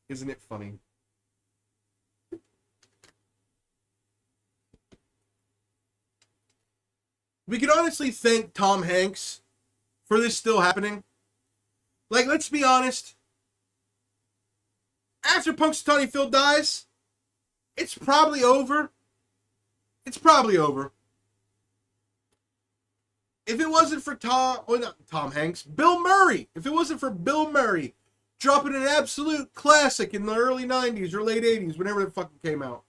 Isn't it funny? we could honestly thank Tom Hanks for this still happening. Like, let's be honest. After Punxsutawney Phil dies, it's probably over. It's probably over. If it wasn't for Tom Hanks, Bill Murray. If it wasn't for Bill Murray dropping an absolute classic in the early 90s or late 80s, whenever it fucking came out,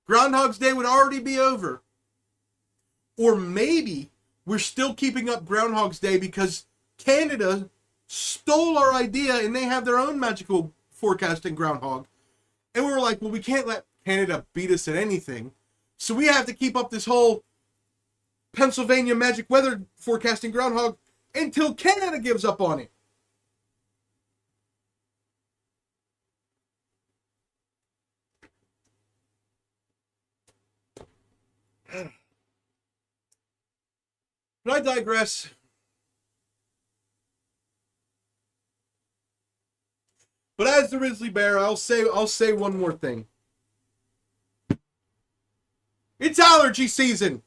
Groundhog's Day would already be over. Or maybe we're still keeping up Groundhog's Day because Canada stole our idea and they have their own magical forecasting groundhog. And we were like, well, we can't let Canada beat us at anything. So we have to keep up this whole Pennsylvania magic weather forecasting groundhog until Canada gives up on it. But I digress. But as the Rizzy Bear, I'll say one more thing. It's allergy season,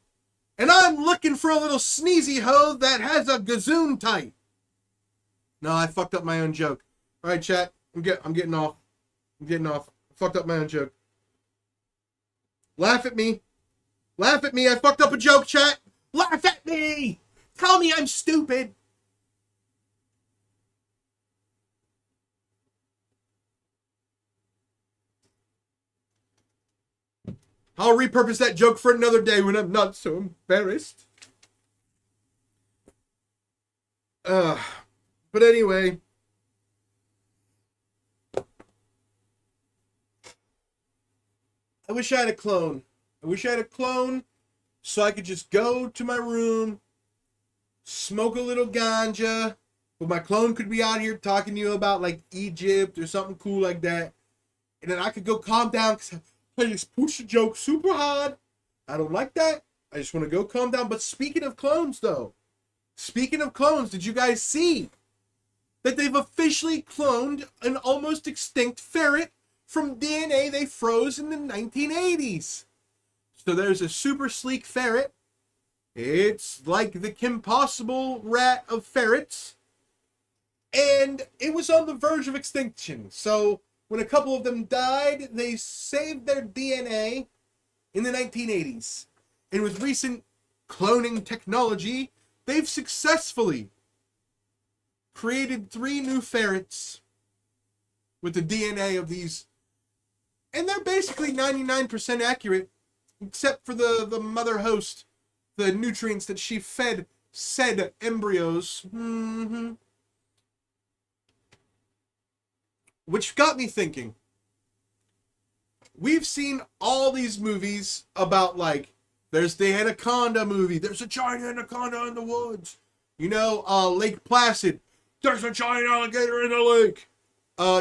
and I'm looking for a little sneezy hoe that has a gazoon tight. No, I fucked up my own joke. All right, chat. I'm getting off. I fucked up my own joke. Laugh at me. I fucked up a joke, chat. Laugh at me. Tell me I'm stupid. I'll repurpose that joke for another day when I'm not so embarrassed. But anyway. I wish I had a clone. So I could just go to my room, smoke a little ganja, but my clone could be out here talking to you about like Egypt or something cool like that. And then I could go calm down because I just push the joke super hard. I don't like that. I just want to go calm down. But speaking of clones, did you guys see that they've officially cloned an almost extinct ferret from DNA they froze in the 1980s? So there's a super sleek ferret. It's like the Kim Possible rat of ferrets. And it was on the verge of extinction. So when a couple of them died, they saved their DNA in the 1980s. And with recent cloning technology, they've successfully created 3 new ferrets with the DNA of these. And they're basically 99% accurate, except for the mother host, the nutrients that she fed said embryos. Which got me thinking. We've seen all these movies about, like, there's the anaconda movie. There's a giant anaconda in the woods. You know, Lake Placid. There's a giant alligator in the lake.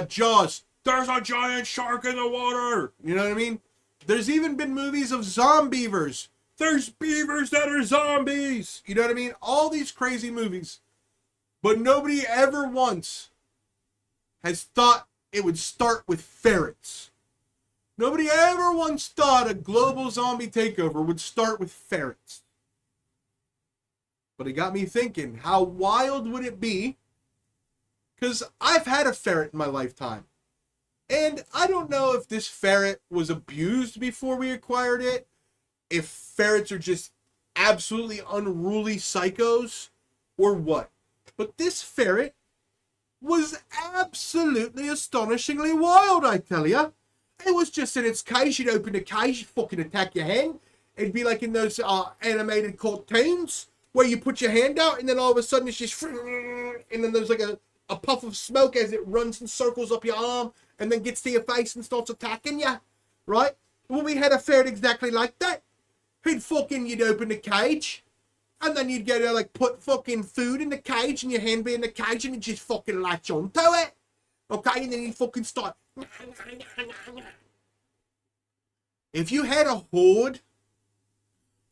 Jaws. There's a giant shark in the water. You know what I mean? There's even been movies of zombievers. There's beavers that are zombies. You know what I mean? All these crazy movies. But nobody ever once has thought it would start with ferrets. Nobody ever once thought a global zombie takeover would start with ferrets. But it got me thinking, how wild would it be? Because I've had a ferret in my lifetime. And I don't know if this ferret was abused before we acquired it, if ferrets are just absolutely unruly psychos, or what. But this ferret was absolutely astonishingly wild, I tell ya. It was just in its cage. You'd open the cage, you'd fucking attack your hand. It'd be like in those animated cartoons where you put your hand out and then all of a sudden it's just, and then there's like a puff of smoke as it runs in circles up your arm and then gets to your face and starts attacking you, right? Well, we had a ferret exactly like that. You'd open the cage, and then you'd go to, like, put fucking food in the cage, and your hand be in the cage, and you just fucking latch onto it, okay? And then you fucking start. If you had a horde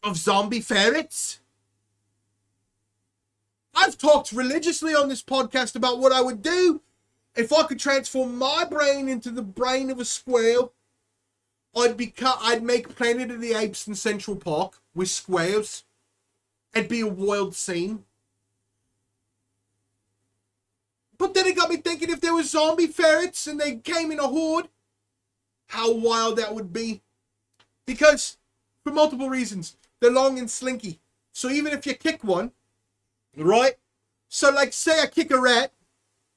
of zombie ferrets, I've talked religiously on this podcast about what I would do if I could transform my brain into the brain of a squirrel, I'd make Planet of the Apes in Central Park with squares. It'd be a wild scene. But then it got me thinking, if there were zombie ferrets and they came in a horde, how wild that would be. Because, for multiple reasons, they're long and slinky. So even if you kick one, right? So like, say I kick a rat,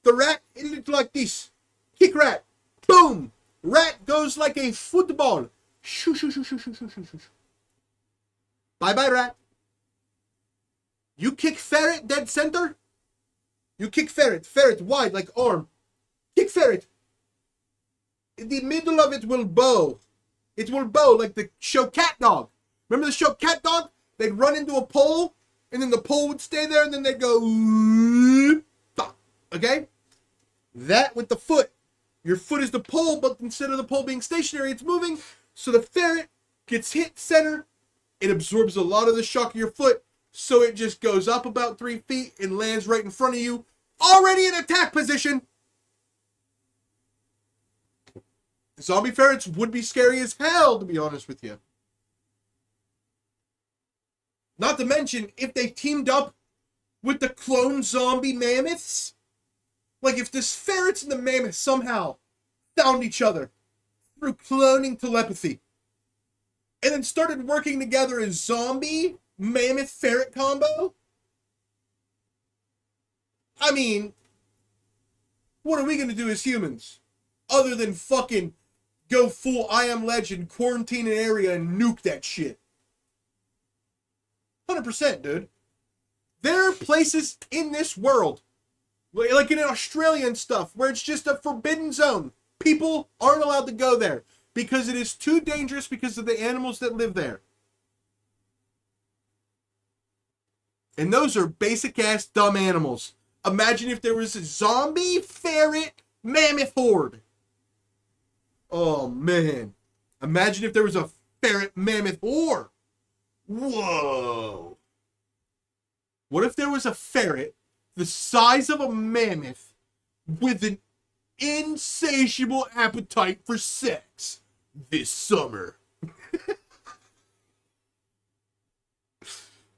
the rat, it looks like this. Kick rat. Boom. Rat goes like a football. Shoo, shoo, shoo, shoo, shoo, shoo, shoo, shoo. Bye-bye, rat. You kick ferret dead center. You kick ferret. Ferret wide like arm. Kick ferret. In the middle of it will bow. It will bow like the show Cat Dog. Remember the show Cat Dog? They'd run into a pole, and then the pole would stay there, and then they'd go... Okay? That with the foot. Your foot is the pole, but instead of the pole being stationary, it's moving. So the ferret gets hit center. It absorbs a lot of the shock of your foot. So it just goes up about 3 feet and lands right in front of you. Already in attack position. Zombie ferrets would be scary as hell, to be honest with you. Not to mention, if they teamed up with the clone zombie mammoths. Like, if this ferrets and the mammoth somehow found each other through cloning telepathy and then started working together as zombie mammoth ferret combo. I mean, what are we going to do as humans? Other than fucking go full I Am Legend, quarantine an area, and nuke that shit. 100%, dude. There are places in this world, like in Australia and stuff, where it's just a forbidden zone. People aren't allowed to go there because it is too dangerous because of the animals that live there. And those are basic-ass dumb animals. Imagine if there was a zombie ferret mammoth horde. Oh, man. Imagine if there was a ferret mammoth horde. Whoa. What if there was a ferret the size of a mammoth with an insatiable appetite for sex this summer?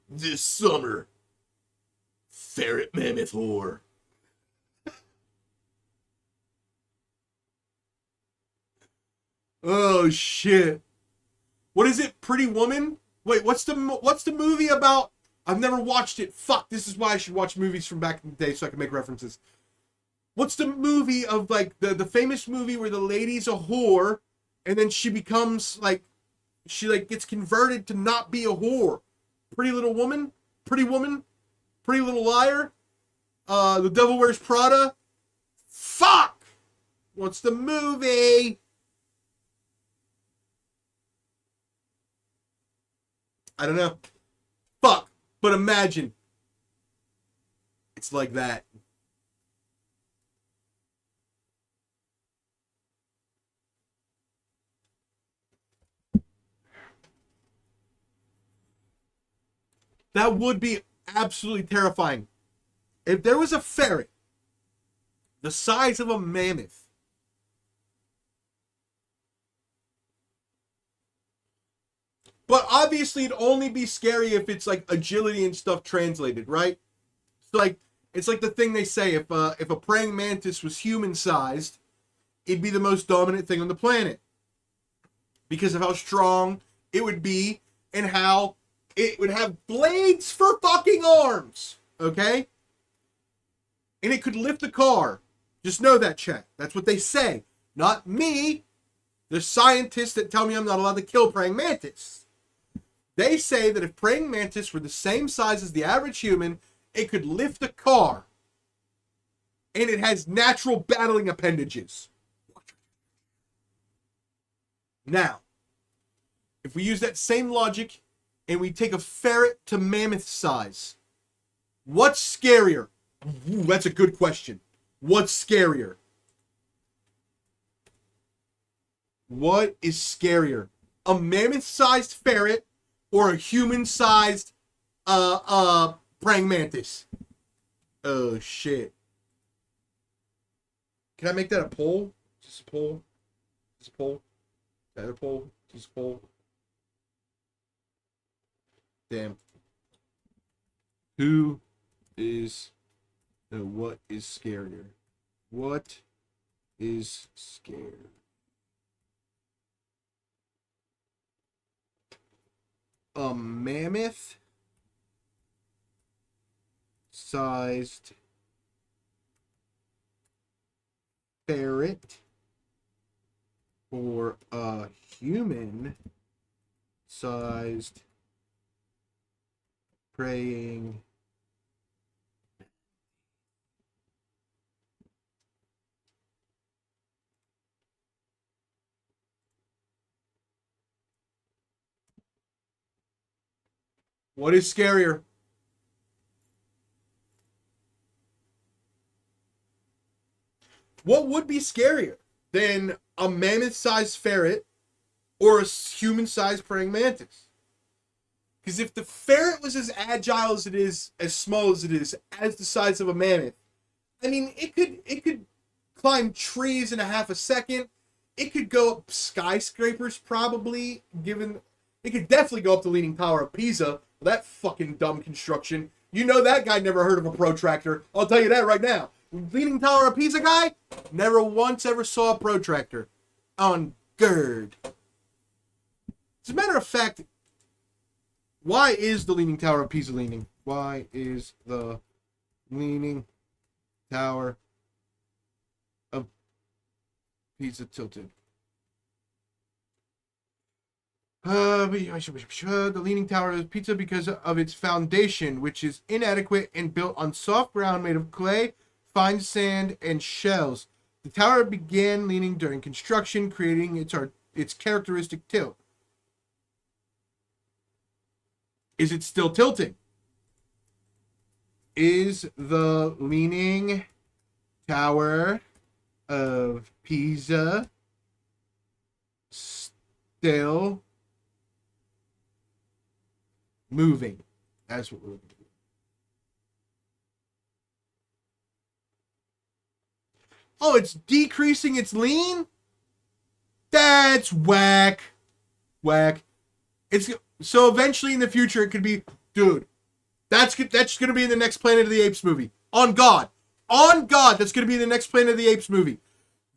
This summer, ferret mammoth whore. Oh shit! What is it? Pretty Woman? Wait, what's the movie about? I've never watched it. Fuck! This is why I should watch movies from back in the day so I can make references. What's the movie of like the famous movie where the lady's a whore and then she becomes like she like gets converted to not be a whore? Pretty Little Woman? Pretty Woman? Pretty Little Liar? The Devil Wears Prada? Fuck! What's the movie? I don't know. Fuck. But imagine. It's like that. That would be absolutely terrifying. If there was a ferret the size of a mammoth, but obviously it'd only be scary if it's like agility and stuff translated, right? So like it's like the thing they say, if a praying mantis was human sized, it'd be the most dominant thing on the planet because of how strong it would be and how it would have blades for fucking arms, okay? And it could lift a car. Just know that, chat. That's what they say. Not me. There's scientists that tell me I'm not allowed to kill praying mantis. They say that if praying mantis were the same size as the average human, it could lift a car. And it has natural battling appendages. Now, if we use that same logic and we take a ferret to mammoth size, what's scarier? Ooh, that's a good question. What's scarier? What is scarier? A mammoth-sized ferret or a human-sized praying mantis? Oh shit. Can I make that a poll? Just a poll? Just a poll? That a poll? Just poll. Damn. Who is... what is scarier? What is scary? A mammoth sized ferret or a human sized praying What is scarier? What would be scarier than a mammoth-sized ferret or a human-sized praying mantis? Because if the ferret was as agile as it is, as small as it is, as the size of a mammoth, I mean, it could climb trees in a half a second. It could go up skyscrapers, probably, given... It could definitely go up the Leaning Tower of Pisa. That fucking dumb construction. You know that guy never heard of a protractor. I'll tell you that right now. Leaning Tower of Pisa guy never once ever saw a protractor on gird. As a matter of fact, why is the Leaning Tower of Pisa leaning? Why is the Leaning Tower of Pisa tilted? The Leaning Tower of Pisa because of its foundation, which is inadequate and built on soft ground made of clay, fine sand, and shells. The tower began leaning during construction, creating its characteristic tilt. Is it still tilting? Is the Leaning Tower of Pisa still moving? That's what we're looking for. Oh, it's decreasing its lean? That's whack. Whack. It's so eventually in the future it could be, dude, that's going to be in the next Planet of the Apes movie. On God, that's going to be in the next Planet of the Apes movie.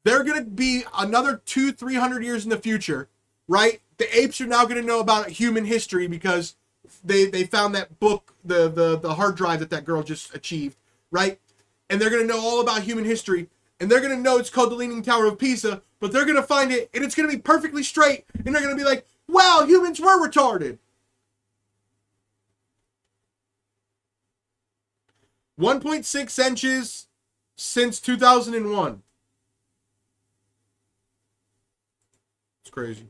They're going to be another 200-300 years in the future, right? The apes are now going to know about human history because they found that book, the hard drive that girl just achieved, right? And they're going to know all about human history, and they're going to know it's called the Leaning Tower of Pisa, but they're going to find it, and it's going to be perfectly straight, and they're going to be like, wow, humans were retarded. 1.6 inches since 2001. It's crazy.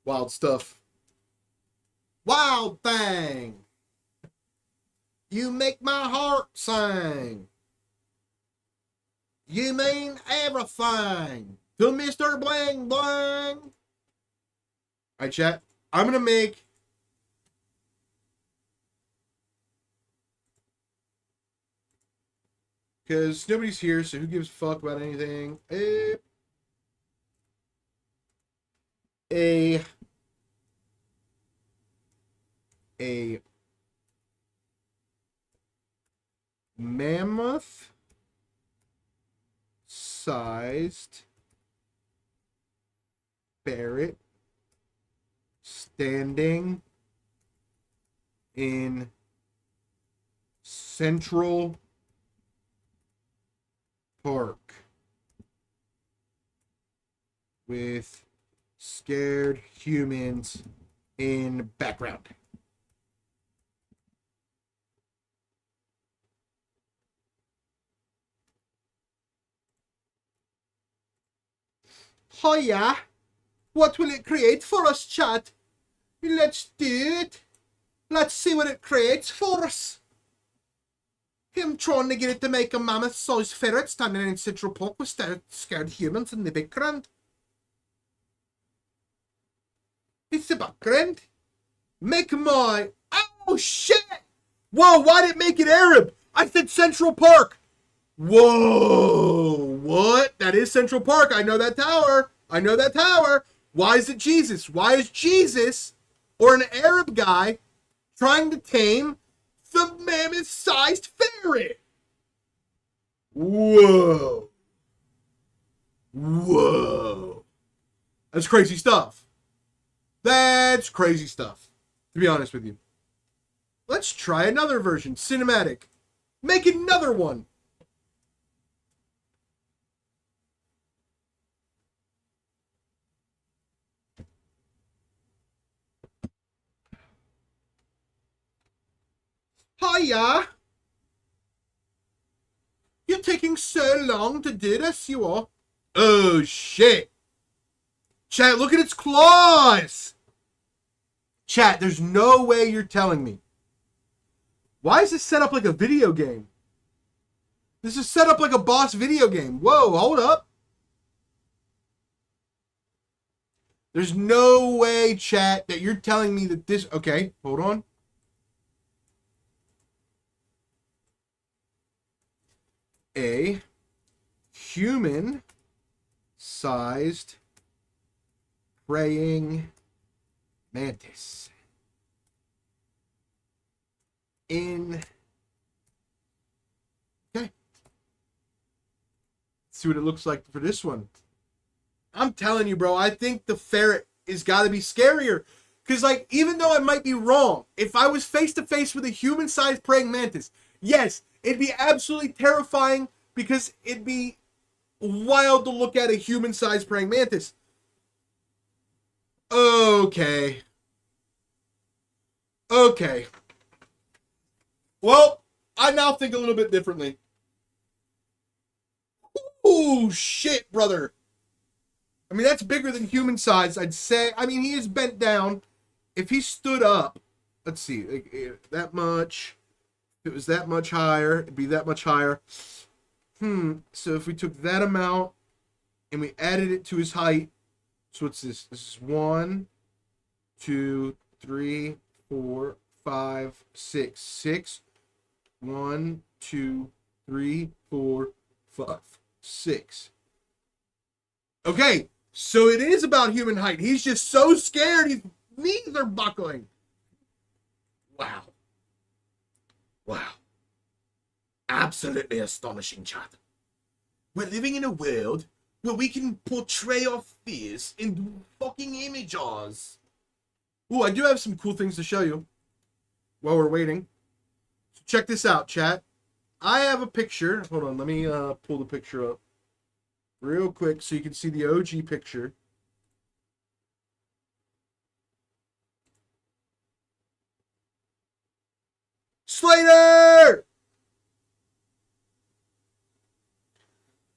Wild stuff. Wild thing. You make my heart sing. You mean everything to Mr. Bling Bling. Alright, chat. I'm going to make... Because nobody's here, so who gives a fuck about anything? A mammoth-sized ferret standing in Central Park with scared humans in background. Hiya! What will it create for us, chat? Let's do it. Let's see what it creates for us. I'm trying to get it to make a mammoth-sized ferret standing in Central Park with scared humans in the background. It's the background. Make my... Oh, shit! Whoa, why did it make it Arab? I said Central Park. Whoa, what? That is Central Park. I know that tower. Why is it Jesus? Why is Jesus or an Arab guy trying to tame the mammoth-sized ferret? Whoa. Whoa. That's crazy stuff. That's crazy stuff, to be honest with you. Let's try another version. Cinematic. Make another one. Hiya. You're taking so long to do this, you are. Oh, shit. Chat, look at its claws. Chat, there's no way you're telling me. Why is this set up like a video game? This is set up like a boss video game. Whoa, hold up. There's no way, chat, that you're telling me that this... Okay, hold on. A human-sized praying mantis in... Okay. Let's see what it looks like for this one. I'm telling you, bro, I think the ferret is got to be scarier. Because, like, even though I might be wrong, if I was face-to-face with a human-sized praying mantis, yes, it'd be absolutely terrifying because it'd be wild to look at a human-sized praying mantis. Okay. Okay. Well, I now think a little bit differently. Ooh, shit, brother. I mean, that's bigger than human size, I'd say. I mean, he is bent down. If he stood up, let's see, like, that much. If it was that much higher, it'd be that much higher. So if we took that amount and we added it to his height, so what's this? This is 1, 2, 3, 4, 5, 6. 6. 1, 2, 3, 4, 5, 6. Okay, so it is about human height. He's just so scared his knees are buckling. Wow. Wow. Absolutely astonishing, chat. We're living in a world where we can portray our fears in fucking images. Ooh, I do have some cool things to show you while we're waiting. So check this out, chat. I have a picture. Hold on, let me pull the picture up real quick so you can see the OG picture. Slater!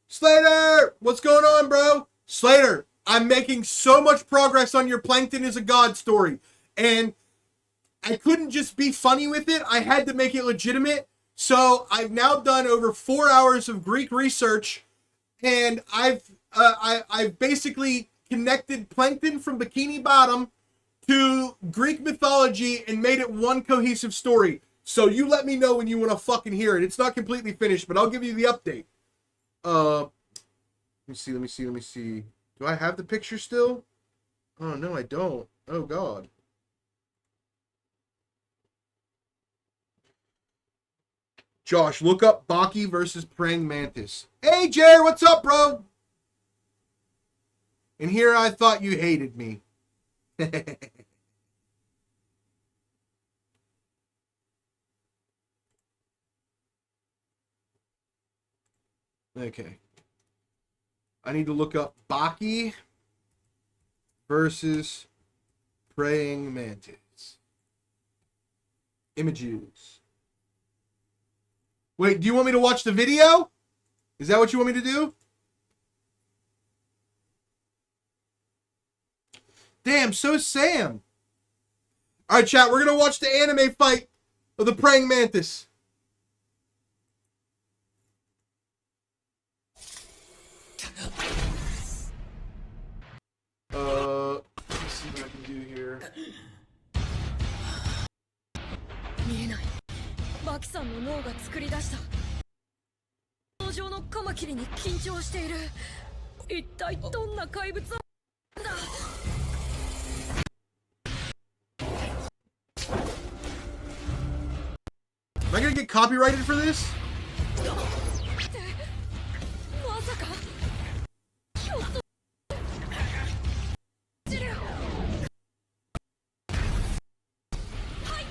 Slater! What's going on, bro? Slater, I'm making so much progress on your Plankton is a God story. And I couldn't just be funny with it. I had to make it legitimate. So I've now done over 4 hours of Greek research. And I've basically connected Plankton from Bikini Bottom to Greek mythology and made it one cohesive story. So you let me know when you want to fucking hear it. It's not completely finished, but I'll give you the update. Let me see. Do I have the picture still? Oh, no, I don't. Oh, God. Josh, look up Baki versus Praying Mantis. Hey, Jer, what's up, bro? And here I thought you hated me. Okay. I need to look up Baki versus Praying Mantis. Images. Wait, do you want me to watch the video? Is that what you want me to do? Damn, so is Sam. Alright, chat, we're going to watch the anime fight of the Praying Mantis. Let's see what I can do here. 見えないマキさんの脳が作り出した登場のカマキリに緊張している一体どんな怪物なんだ I gonna get copyrighted for this? まさかひょっとしてる入っ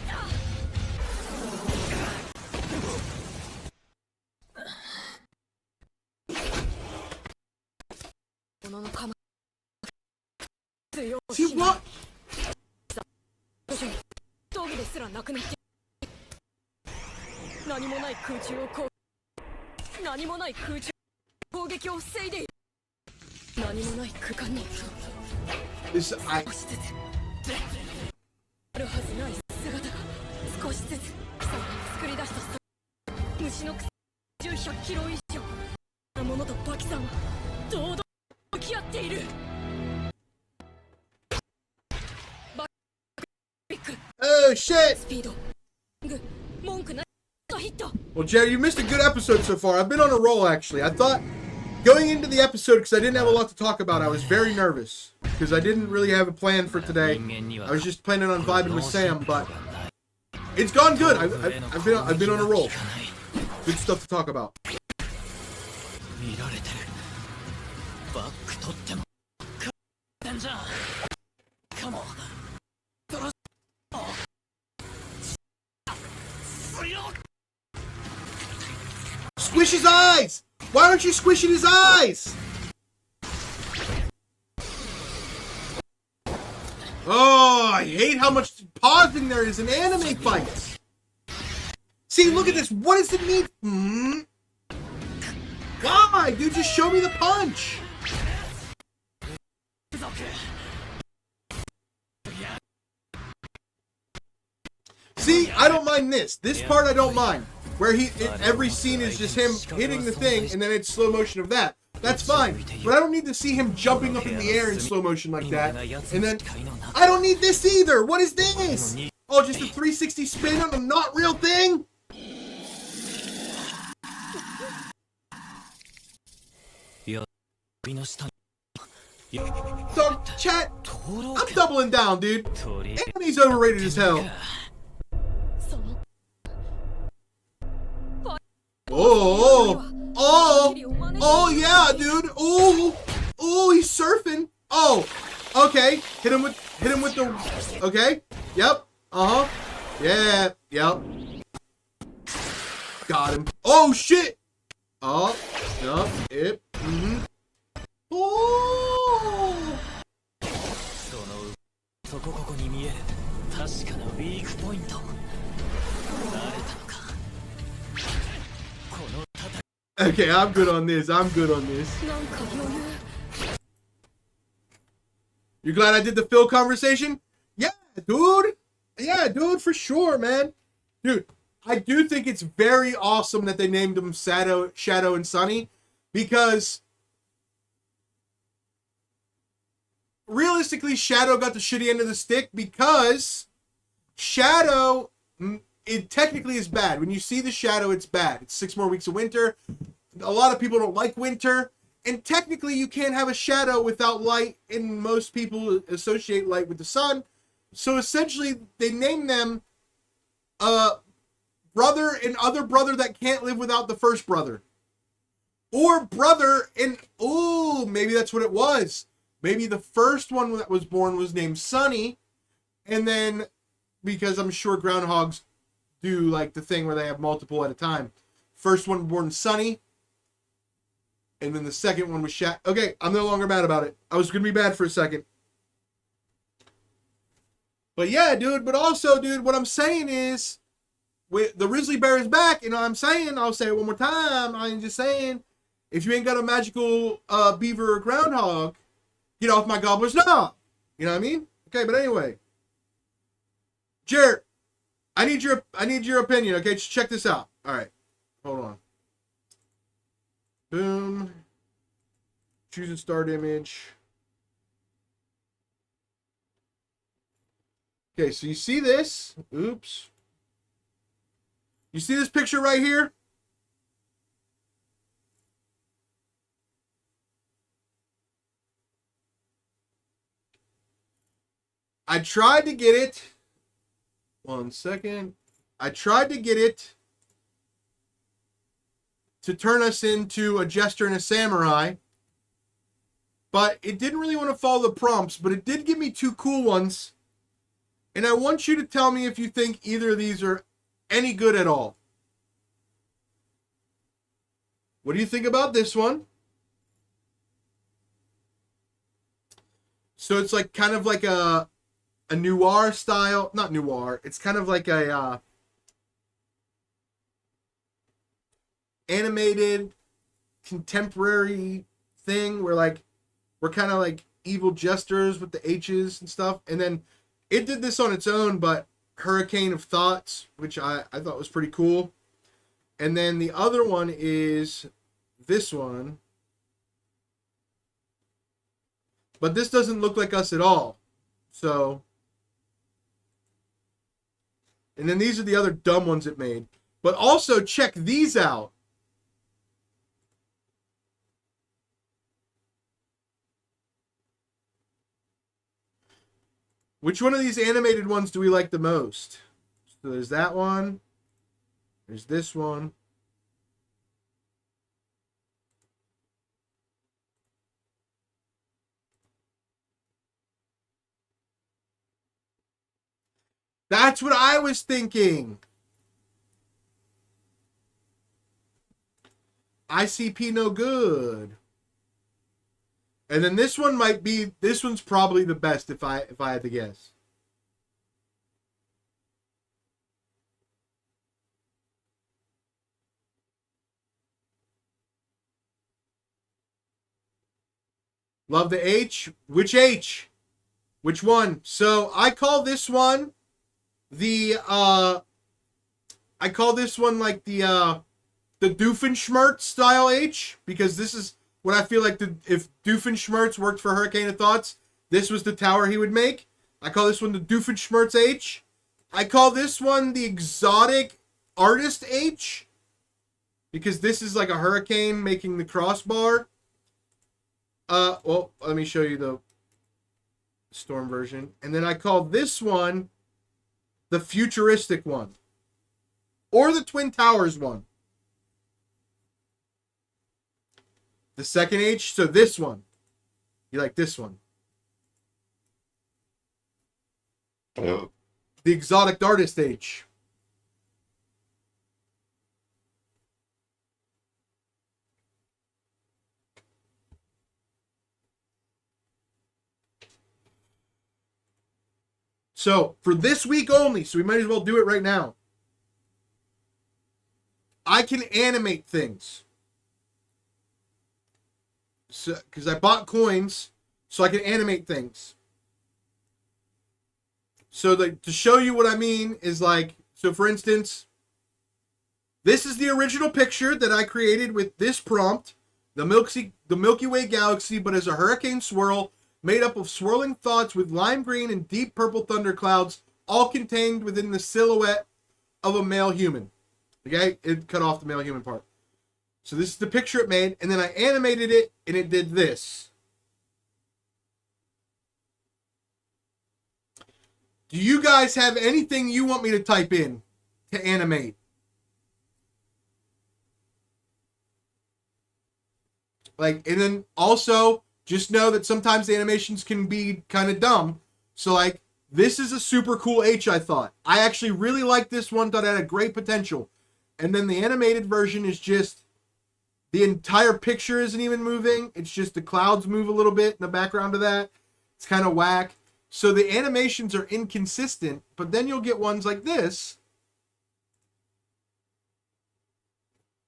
た物の構強い See what? 闘技ですらなくなって何もない空中を何もない空中攻撃を防いでいる何もない空間に This, I, 少しずつあるはずない姿が少しずつ草が作り出した虫の草100キロ以上なものとバキさんは堂々向き合っているバビック oh shit! スピード文句ないヒット Well, Jerry, you missed a good episode so far. I've been on a roll, actually. I thought, going into the episode, because I didn't have a lot to talk about, I was very nervous. Because I didn't really have a plan for today. I was just planning on vibing with Sam, but it's gone good. I've been on a roll. Good stuff to talk about. Squish his eyes! Why aren't you squishing his eyes? Oh, I hate how much pausing there is in anime fights. See, look at this. What does it mean? Why? Dude, just show me the punch. See, I don't mind this. This part I don't mind. Where every scene is just him hitting the thing, and then it's slow motion of that. That's fine. But I don't need to see him jumping up in the air in slow motion like that. And then, I don't need this either! What is this? Oh, just a 360 spin on a not real thing? So, chat, I'm doubling down, dude. Anime's overrated as hell. Oh, yeah, dude. Oh, he's surfing. Oh, okay. Hit him with the, okay. Yep. Yeah, yep. Got him. Oh, shit. Oh, yep, yep. Oh. そこここに見える確かなウィークポイント。慣れたのか。 Okay, I'm good on this. I'm good on this. You glad I did the Phil conversation? Yeah, dude. Yeah, dude, for sure, man. Dude, I do think it's very awesome that they named them Shadow and Sunny, because realistically, Shadow got the shitty end of the stick, because Shadow, it technically is bad. When you see the Shadow, it's bad. It's 6 more weeks of winter. A lot of people don't like winter. And technically, you can't have a shadow without light. And most people associate light with the sun. So essentially, they name them brother and other brother that can't live without the first brother. Or brother and... Oh, maybe that's what it was. Maybe the first one that was born was named Sunny. And then, because I'm sure groundhogs do like the thing where they have multiple at a time. First one born Sunny. And then the second one was Shaq. Okay, I'm no longer mad about it. I was going to be bad for a second. But yeah, dude. But also, dude, what I'm saying is, with the Rizzy Bear is back. You know what I'm saying? I'll say it one more time. I'm just saying, if you ain't got a magical beaver or groundhog, get off my gobbler's knob. You know what I mean? Okay, but anyway. Jared, I need your opinion, okay? Just check this out. All right. Hold on. Boom. Choose a start image. Okay, so you see this? Oops. You see this picture right here? I tried to get it. 1 second. I tried to get it to turn us into a jester and a samurai. But it didn't really want to follow the prompts, but it did give me two cool ones. And I want you to tell me if you think either of these are any good at all. What do you think about this one? So it's like kind of like a noir style, not noir. It's kind of like a animated contemporary thing where like we're kind of like evil jesters with the H's and stuff. And then it did this on its own, but Hurricane of Thoughts, which I thought was pretty cool. And then the other one is this one. But this doesn't look like us at all. So. And then these are the other dumb ones it made. But also check these out. Which one of these animated ones do we like the most? So there's that one. There's this one. That's what I was thinking. ICP no good. And then this one might be, this one's probably the best if I had to guess. Love the H. Which H? Which one? So I call this one the I call this one like the Doofenshmirtz style H, because this is what I feel like if Doofenshmirtz worked for Hurricane of Thoughts, this was the tower he would make. I call this one the Doofenshmirtz H. I call this one the exotic artist H, because this is like a hurricane making the crossbar. Well, let me show you the storm version. And then I call this one the futuristic one, or the Twin Towers one. The second H, so this one. You like this one. The exotic artist H. So, for this week only, so we might as well do it right now. I can animate things. So, because I bought coins, so I can animate things. So, to show you what I mean is like, so for instance, this is the original picture that I created with this prompt, the Milky Way galaxy, but as a hurricane swirl, made up of swirling thoughts with lime green and deep purple thunderclouds, all contained within the silhouette of a male human. Okay? It cut off the male human part. So this is the picture it made, and then I animated it, and it did this. Do you guys have anything you want me to type in to animate? Like, and then also, just know that sometimes the animations can be kind of dumb. So, like, this is a super cool H, I thought. I actually really liked this one, thought it had a great potential. And then the animated version is just, the entire picture isn't even moving. It's just the clouds move a little bit in the background of that. It's kind of whack. So the animations are inconsistent, but then you'll get ones like this,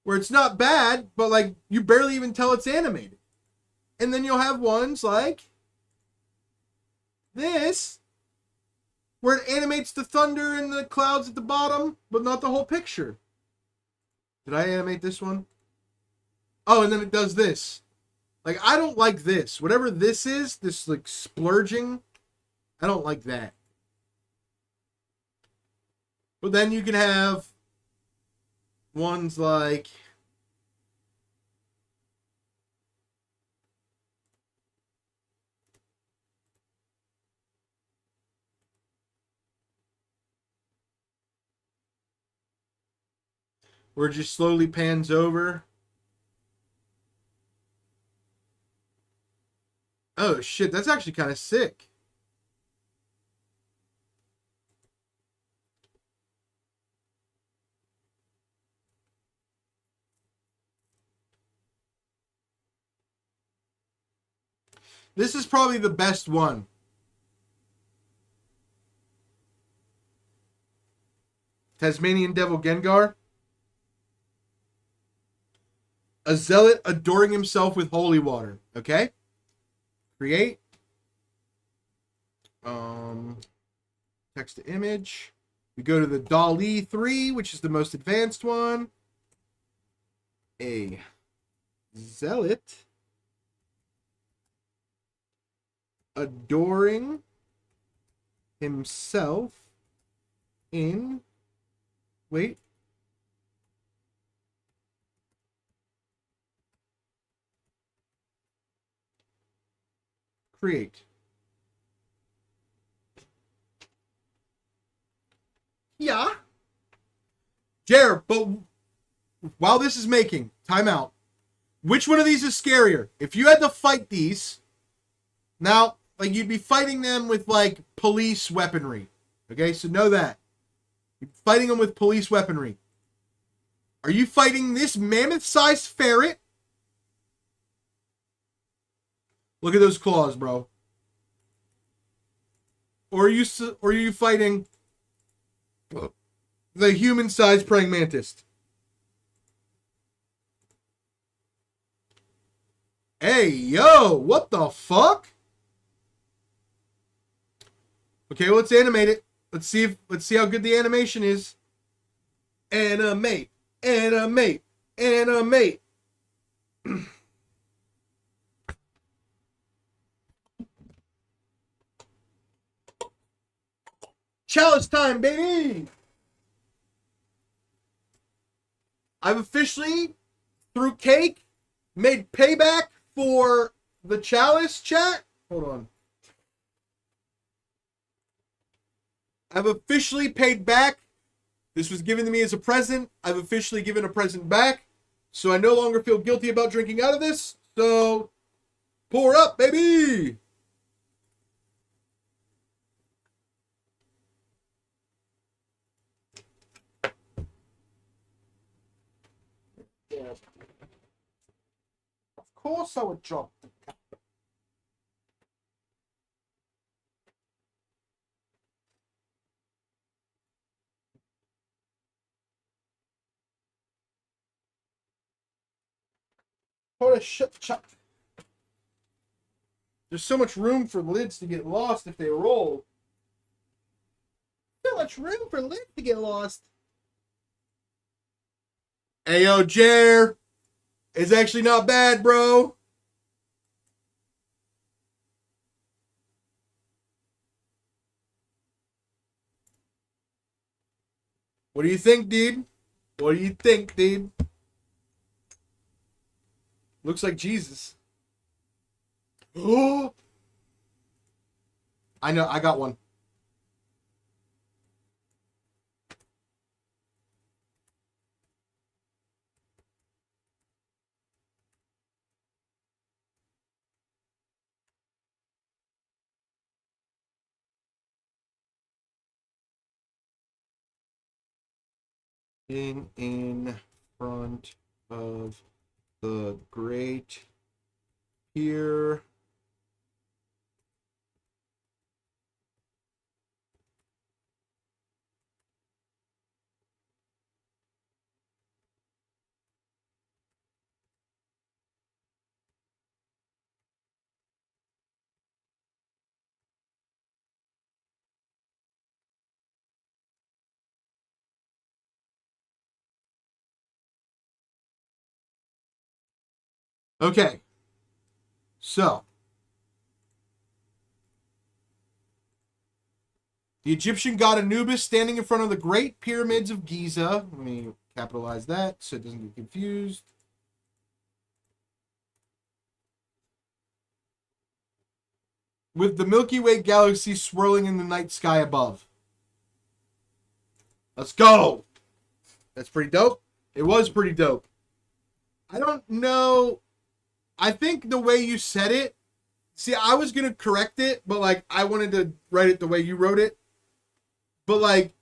where it's not bad, but like, you barely even tell it's animated. And then you'll have ones like this, where it animates the thunder and the clouds at the bottom, but not the whole picture. Did I animate this one? Oh, and then it does this. Like, I don't like this. Whatever this is, this like splurging, I don't like that. But then you can have ones like where it just slowly pans over. Oh shit, that's actually kind of sick. This is probably the best one. Tasmanian Devil Gengar. A zealot adoring himself with holy water. Okay? Create. Text to image. We go to the DALL-E 3, which is the most advanced one. A zealot adoring himself in... Wait. Create. Yeah. Jer, but while this is making, time out. Which one of these is scarier? If you had to fight these, now, like, you'd be fighting them with, like, police weaponry. Okay, so know that. You're fighting them with police weaponry. Are you fighting this mammoth-sized ferret? Look at those claws, bro. Or are you fighting the human-sized praying mantis? Hey, yo, what the fuck? Okay, well, let's animate it. Let's see how good the animation is. Animate, animate, animate. Challenge time, baby! I've officially, through cake, made payback for the chalice chat. Hold on. I've officially paid back. This was given to me as a present. I've officially given a present back. So I no longer feel guilty about drinking out of this. So, pour up, baby! Yeah. Of course I would drop the cup. What a shit chop. There's so much room for lids to get lost if they roll. So much room for lids to get lost. Ayo, Jer. It's actually not bad, bro. What do you think, dude? What do you think, dude? Looks like Jesus. Oh! I know, I got one. In front of the great pier. Okay. So, the Egyptian god Anubis standing in front of the Great Pyramids of Giza. Let me capitalize that so it doesn't get confused. With the Milky Way galaxy swirling in the night sky above. Let's go! That's pretty dope. It was pretty dope. I don't know. I think the way you said it, See, I was gonna correct it, but like I wanted to write it the way you wrote it. But like,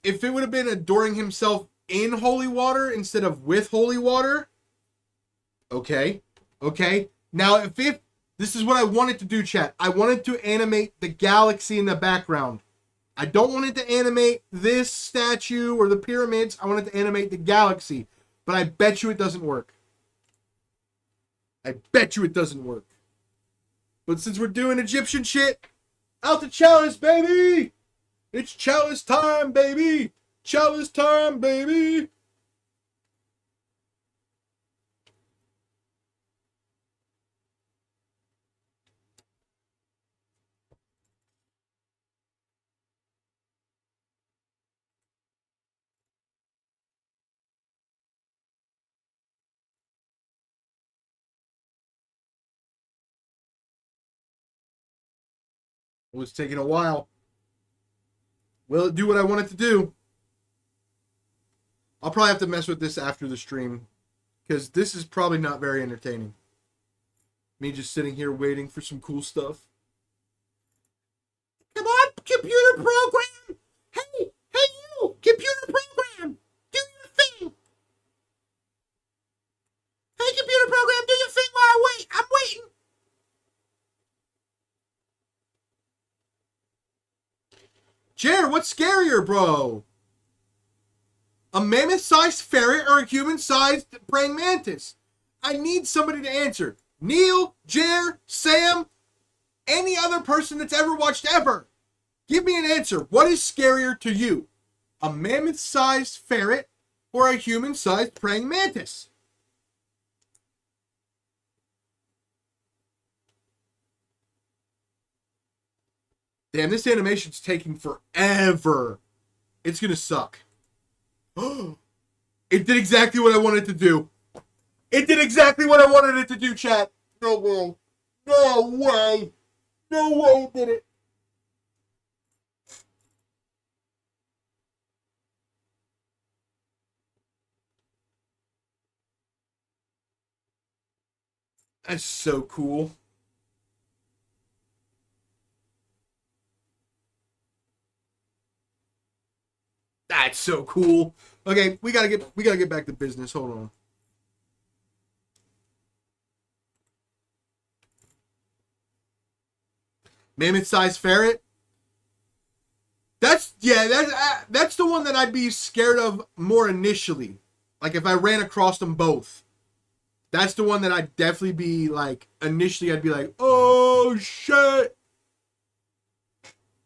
if it would have been adoring himself in holy water instead of with holy water, okay. Now, if this is what I wanted to do, chat. I wanted to animate the galaxy in the background. I don't want it to animate this statue or the pyramids. I want it to animate the galaxy. But I bet you it doesn't work. I bet you it doesn't work. But since we're doing Egyptian shit, out to chalice, baby! It's chalice time, baby! Chalice time, baby! It was taking a while. Will it do what I want it to do? I'll probably have to mess with this after the stream, because this is probably not very entertaining. Me just sitting here waiting for some cool stuff. Come on, computer program! Hey, you! Computer program! Do your thing! Hey, computer program, do your thing while I wait! I'm waiting! Jared, what's scarier, bro? A mammoth-sized ferret or a human-sized praying mantis? I need somebody to answer. Neil, Jer, Sam, any other person that's ever watched ever. Give me an answer. What is scarier to you? A mammoth-sized ferret or a human-sized praying mantis? Damn, this animation's taking forever. It's gonna suck. It did exactly what I wanted to do. It did exactly what I wanted it to do, chat. No way. No way. No way it did it. That's so cool. That's so cool. Okay, we gotta get back to business. Hold on. Mammoth-sized ferret. That's the one that I'd be scared of more initially. Like if I ran across them both. That's the one that I'd definitely be like, initially I'd be like, oh shit.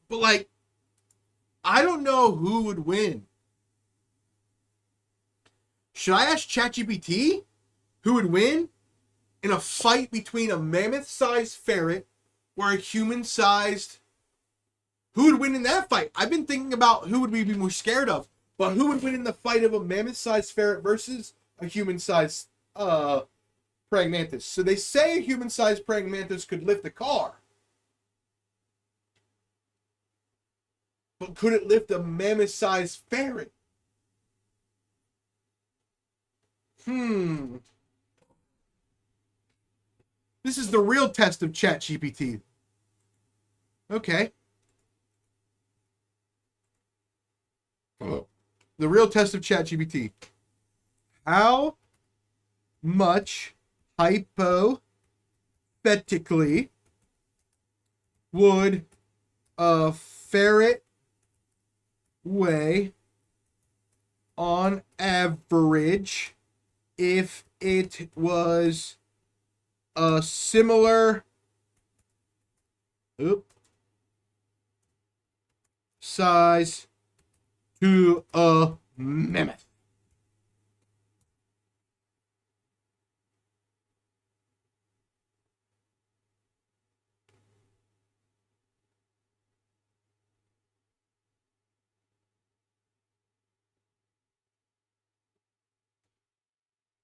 But like, I don't know who would win. Should I ask ChatGPT who would win in a fight between a mammoth-sized ferret or a human-sized? Who would win in that fight? I've been thinking about who would we be more scared of, but who would win in the fight of a mammoth-sized ferret versus a human-sized praying mantis? So they say a human-sized praying mantis could lift a car. But could it lift a mammoth-sized ferret? This is the real test of ChatGPT. Okay. The real test of ChatGPT. How much hypothetically would a ferret weigh on average if it was a similar size to a mammoth?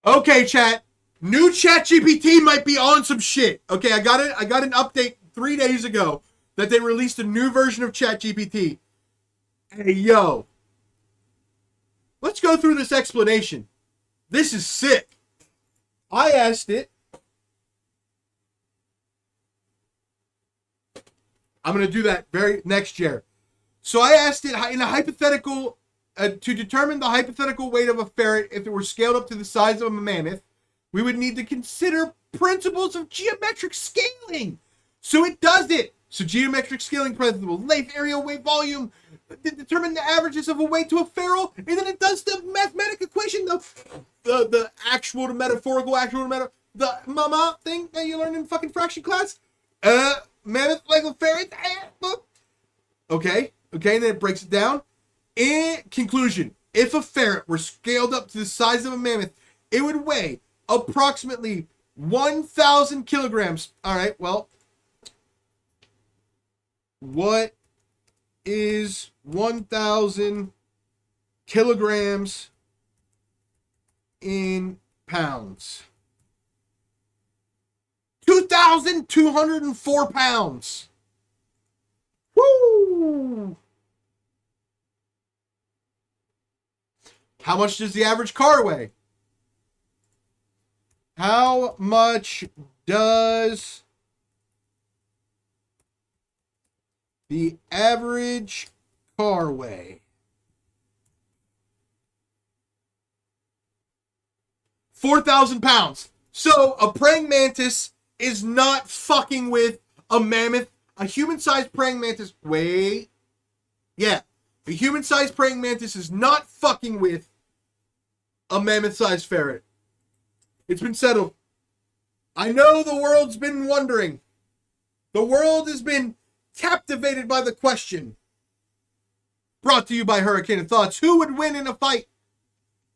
Okay, chat. New ChatGPT might be on some shit. Okay, I got it. I got an update 3 days ago that they released a new version of ChatGPT. Hey, yo. Let's go through this explanation. This is sick. I asked it, I'm going to do that very next year. So I asked it in a hypothetical, to determine the hypothetical weight of a ferret if it were scaled up to the size of a mammoth, we would need to consider principles of geometric scaling. So it does it. So geometric scaling principle, length, area, weight, volume, determine the averages of a weight to a feral, and then it does the mathematical equation, the actual to metaphorical, the mama thing that you learned in fucking fraction class. Mammoth, Lego, ferret. Okay, and then it breaks it down. In conclusion, if a ferret were scaled up to the size of a mammoth, it would weigh approximately 1,000 kilograms. All right, well, what is 1,000 kilograms in pounds? 2,204 pounds. Woo! How much does the average car weigh? How much does the average car weigh? 4,000 pounds. So a praying mantis is not fucking with a mammoth. A human-sized praying mantis. Wait. Yeah. A human-sized praying mantis is not fucking with a mammoth-sized ferret. It's been settled. I know the world's been wondering. The world has been captivated by the question. Brought to you by Hurricane of Thoughts. Who would win in a fight?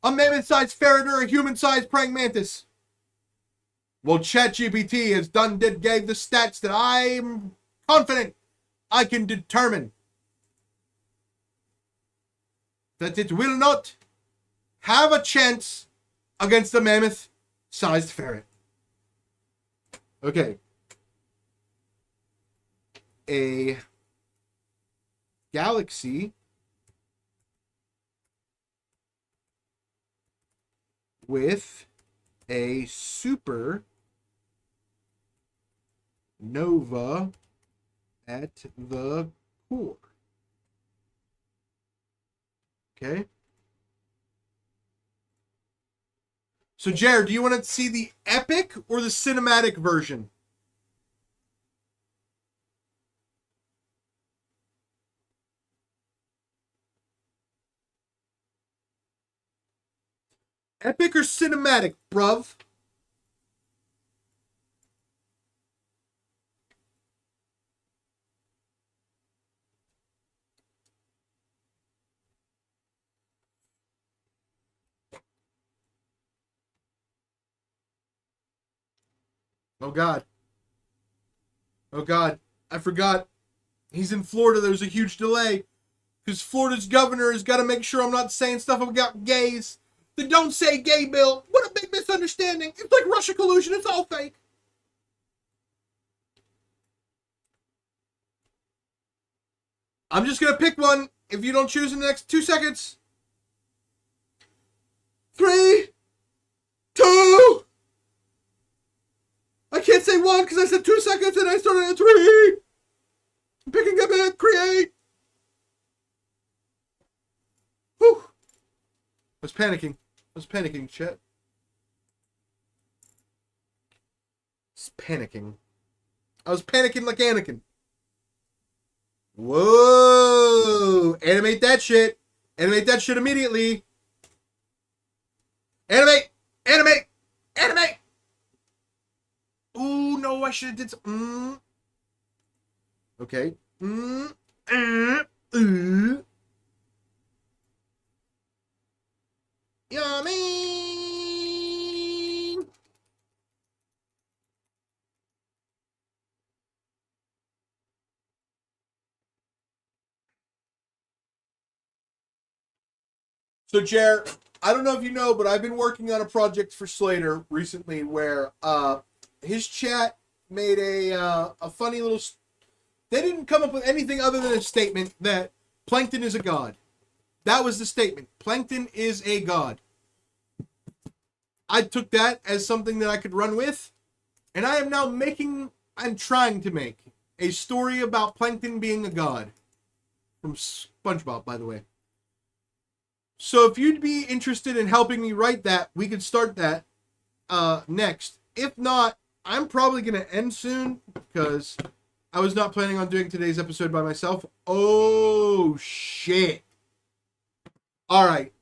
A mammoth-sized ferret or a human-sized praying mantis? Well, ChatGPT gave the stats that I'm confident I can determine that it will not have a chance against a mammoth-sized ferret. Okay. A galaxy with a supernova at the core. Okay. So, Jared, do you want to see the epic or the cinematic version? Epic or cinematic, bruv? Oh, God. Oh, God. I forgot. He's in Florida. There's a huge delay. Because Florida's governor has got to make sure I'm not saying stuff about gays. The Don't Say Gay bill. What a big misunderstanding. It's like Russia collusion. It's all fake. I'm just going to pick one. If you don't choose in the next 2 seconds. 3, 2. I can't say 1 because I said 2 seconds and I started at 3. I'm picking it back. Create. Whew. I was panicking, chat. I was panicking like Anakin. Whoa! Animate that shit. Animate that shit immediately. Animate! Ooh, no, I should have did some. Okay. Yummy! So, Jer, I don't know if you know, but I've been working on a project for Slater recently where his chat made a funny little... They didn't come up with anything other than a statement that Plankton is a god. That was the statement. Plankton is a god. I took that as something that I could run with, and I am now I'm trying to make a story about Plankton being a god. From SpongeBob, by the way. So if you'd be interested in helping me write that, we could start that next. If not, I'm probably going to end soon because I was not planning on doing today's episode by myself. Oh, shit. All right.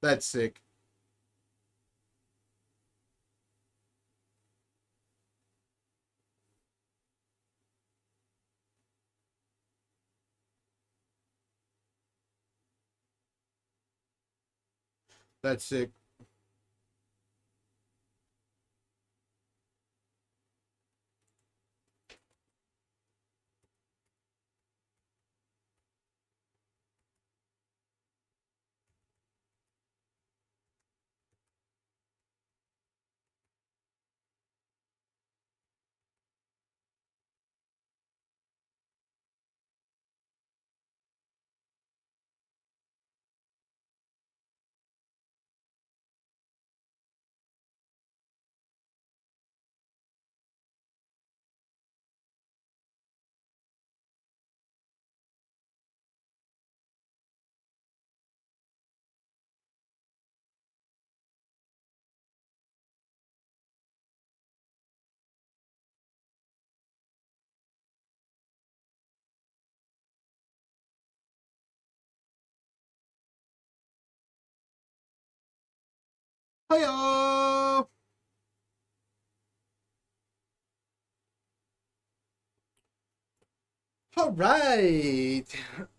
That's sick. That's sick. Hiya! All right.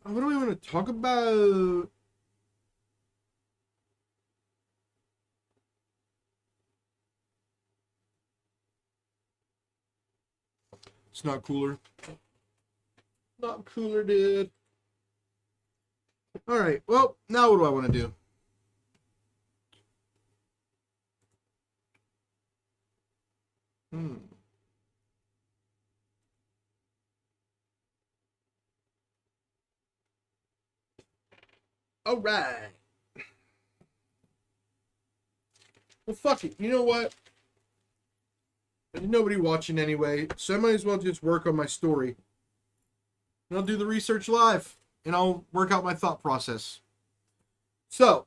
What do we want to talk about? It's not cooler. Not cooler, dude. All right. Well, now what do I want to do? All right. Well, fuck it. You know what? There's nobody watching anyway, so I might as well just work on my story. And I'll do the research live, and I'll work out my thought process. So,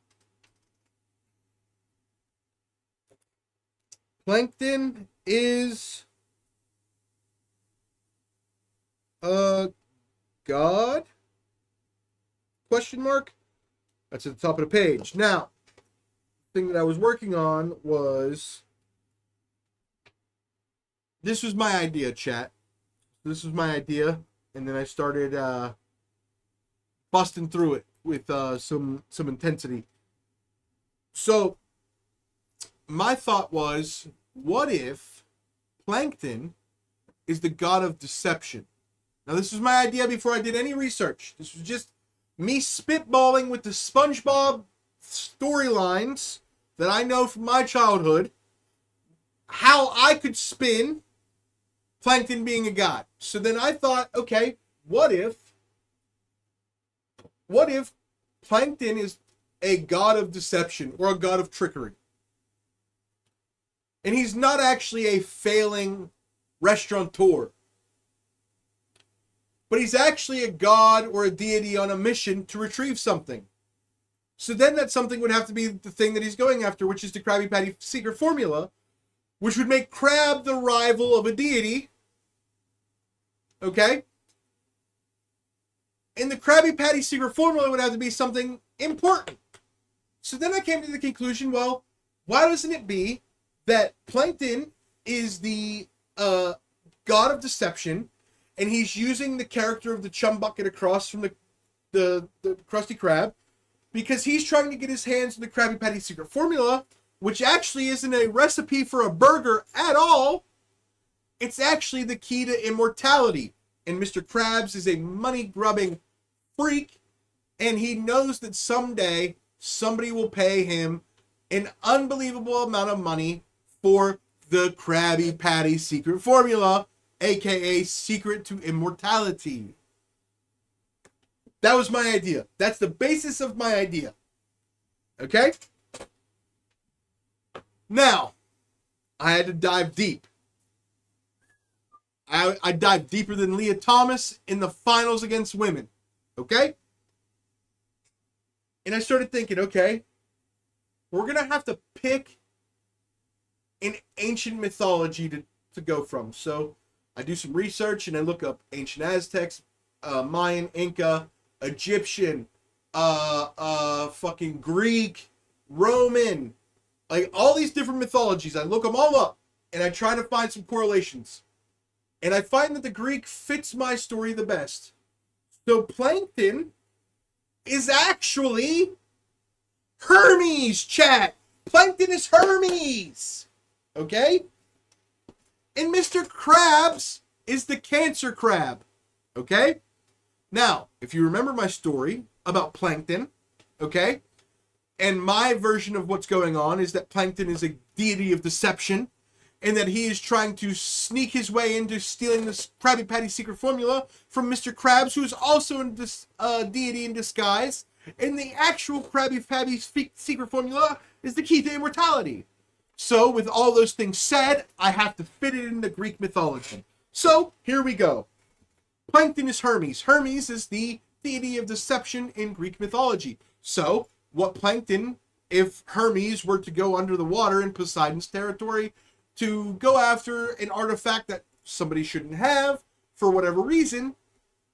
Plankton is a god? Question mark? That's at the top of the page. Now, the thing that I was working on was... This was my idea, chat. This was my idea, and then I started busting through it with some intensity. So, my thought was, what if Plankton is the god of deception? Now, this was my idea before I did any research. This was just me spitballing with the SpongeBob storylines that I know from my childhood, how I could spin Plankton being a god. So then I thought, okay, what if Plankton is a god of deception or a god of trickery? And he's not actually a failing restaurateur, but he's actually a god or a deity on a mission to retrieve something. So then that something would have to be the thing that he's going after, which is the Krabby Patty secret formula, which would make Crab the rival of a deity. Okay? And the Krabby Patty secret formula would have to be something important. So then I came to the conclusion, well, why doesn't it be that Plankton is the god of deception, and he's using the character of the Chum Bucket across from the Krusty Krab, because he's trying to get his hands on the Krabby Patty secret formula, which actually isn't a recipe for a burger at all. It's actually the key to immortality. And Mr. Krabs is a money-grubbing freak, and he knows that someday somebody will pay him an unbelievable amount of money for the Krabby Patty secret formula, aka secret to immortality. That was my idea. That's the basis of my idea. Okay? Now, I had to dive deep. I dived deeper than Leah Thomas in the finals against women. Okay? And I started thinking, okay, we're going to have to pick an ancient mythology to go from. So I do some research and I look up ancient Aztecs, Mayan, Inca, Egyptian, fucking Greek, Roman, like all these different mythologies. I look them all up and I try to find some correlations. And I find that the Greek fits my story the best. So Plankton is actually Hermes, chat. Plankton is Hermes. Okay? And Mr. Krabs is the cancer crab. Okay? Now, if you remember my story about Plankton, okay, and my version of what's going on is that Plankton is a deity of deception, and that he is trying to sneak his way into stealing this Krabby Patty secret formula from Mr. Krabs, who is also a deity in disguise, and the actual Krabby Patty secret formula is the key to immortality. So, with all those things said, I have to fit it into Greek mythology. So, here we go. Plankton is Hermes. Hermes is the deity of deception in Greek mythology. So, what Plankton, if Hermes were to go under the water in Poseidon's territory to go after an artifact that somebody shouldn't have, for whatever reason,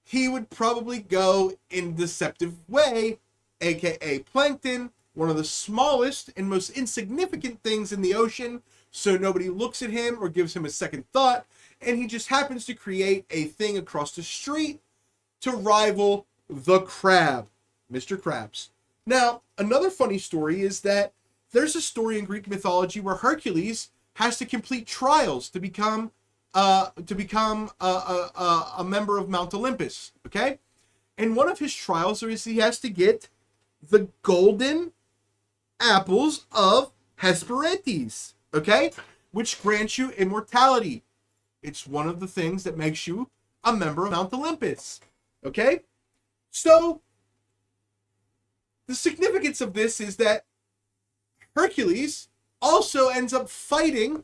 he would probably go in a deceptive way, aka Plankton, one of the smallest and most insignificant things in the ocean, so nobody looks at him or gives him a second thought, and he just happens to create a thing across the street to rival the crab, Mr. Krabs. Now, another funny story is that there's a story in Greek mythology where Hercules has to complete trials to become a member of Mount Olympus, okay? And one of his trials is he has to get the golden apples of Hesperides, okay? Which grants you immortality. It's one of the things that makes you a member of Mount Olympus, okay? So, the significance of this is that Hercules also ends up fighting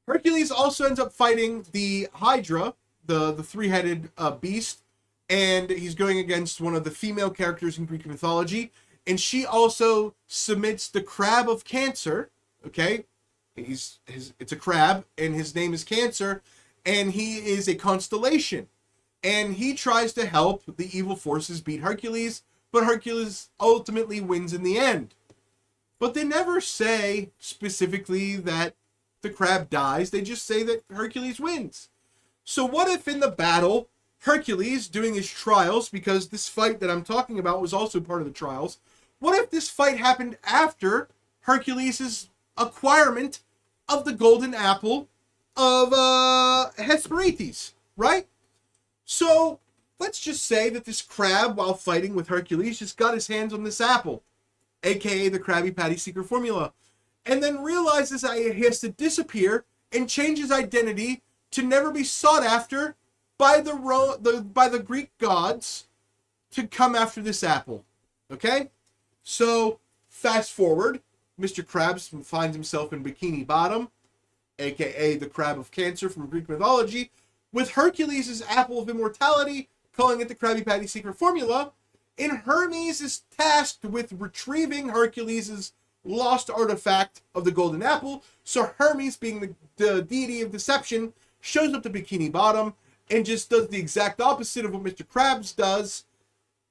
Hercules also ends up fighting the Hydra, the three-headed beast, and he's going against one of the female characters in Greek mythology, and she also submits the crab of Cancer, okay? It's a crab, and his name is Cancer, and he is a constellation. And he tries to help the evil forces beat Hercules, but Hercules ultimately wins in the end. But they never say specifically that the crab dies. They just say that Hercules wins. So what if in the battle, Hercules, doing his trials, because this fight that I'm talking about was also part of the trials, what if this fight happened after Hercules' acquirement of the golden apple of Hesperides, right? So, let's just say that this crab, while fighting with Hercules, just got his hands on this apple, aka the Krabby Patty secret formula, and then realizes that he has to disappear and change his identity to never be sought after by the Greek gods to come after this apple. Okay? So, fast forward, Mr. Krabs finds himself in Bikini Bottom, aka the Crab of Cancer from Greek mythology, with Hercules' apple of immortality, calling it the Krabby Patty secret formula, and Hermes is tasked with retrieving Hercules' lost artifact of the golden apple. So Hermes, being the deity of deception, shows up to Bikini Bottom and just does the exact opposite of what Mr. Krabs does,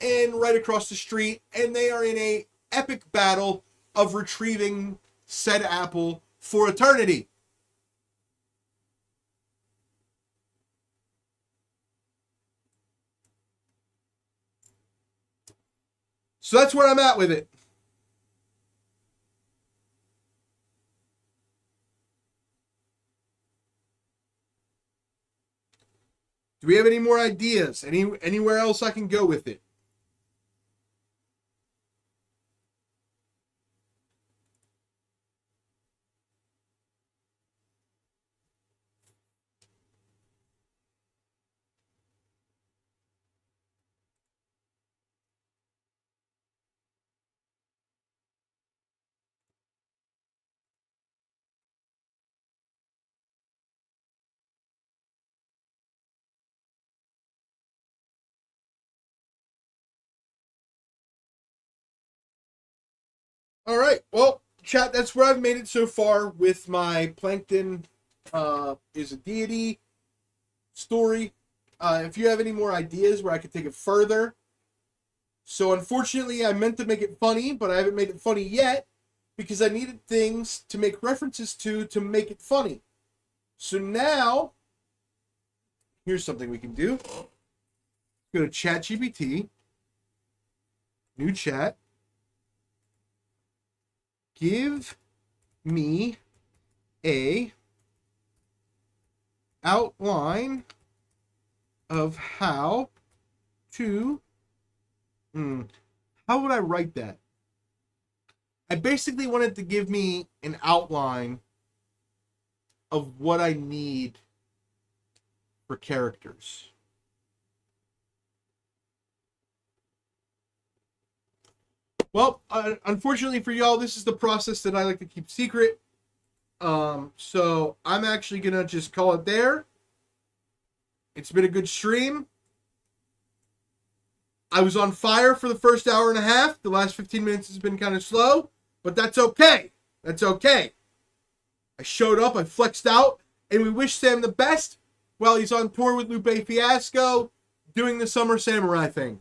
and right across the street, and they are in a epic battle of retrieving said apple for eternity. So that's where I'm at with it. Do we have any more ideas? Anywhere else I can go with it? All right. Well, chat, that's where I've made it so far with my Plankton is a deity story. If you have any more ideas where I could take it further. So unfortunately, I meant to make it funny, but I haven't made it funny yet because I needed things to make references to make it funny. So now, here's something we can do. Go to ChatGPT, new chat. Give me a outline of how to how would I write that? I basically wanted to give me an outline of what I need for characters. Well, unfortunately for y'all, this is the process that I like to keep secret. So I'm actually going to just call it there. It's been a good stream. I was on fire for the first hour and a half. The last 15 minutes has been kind of slow, but that's okay. That's okay. I showed up, I flexed out, and we wish Sam the best while he's on tour with Lupe Fiasco doing the Summer Samurai thing.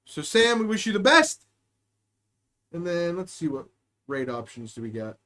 So Sam, we wish you the best. And then let's see what raid options do we got.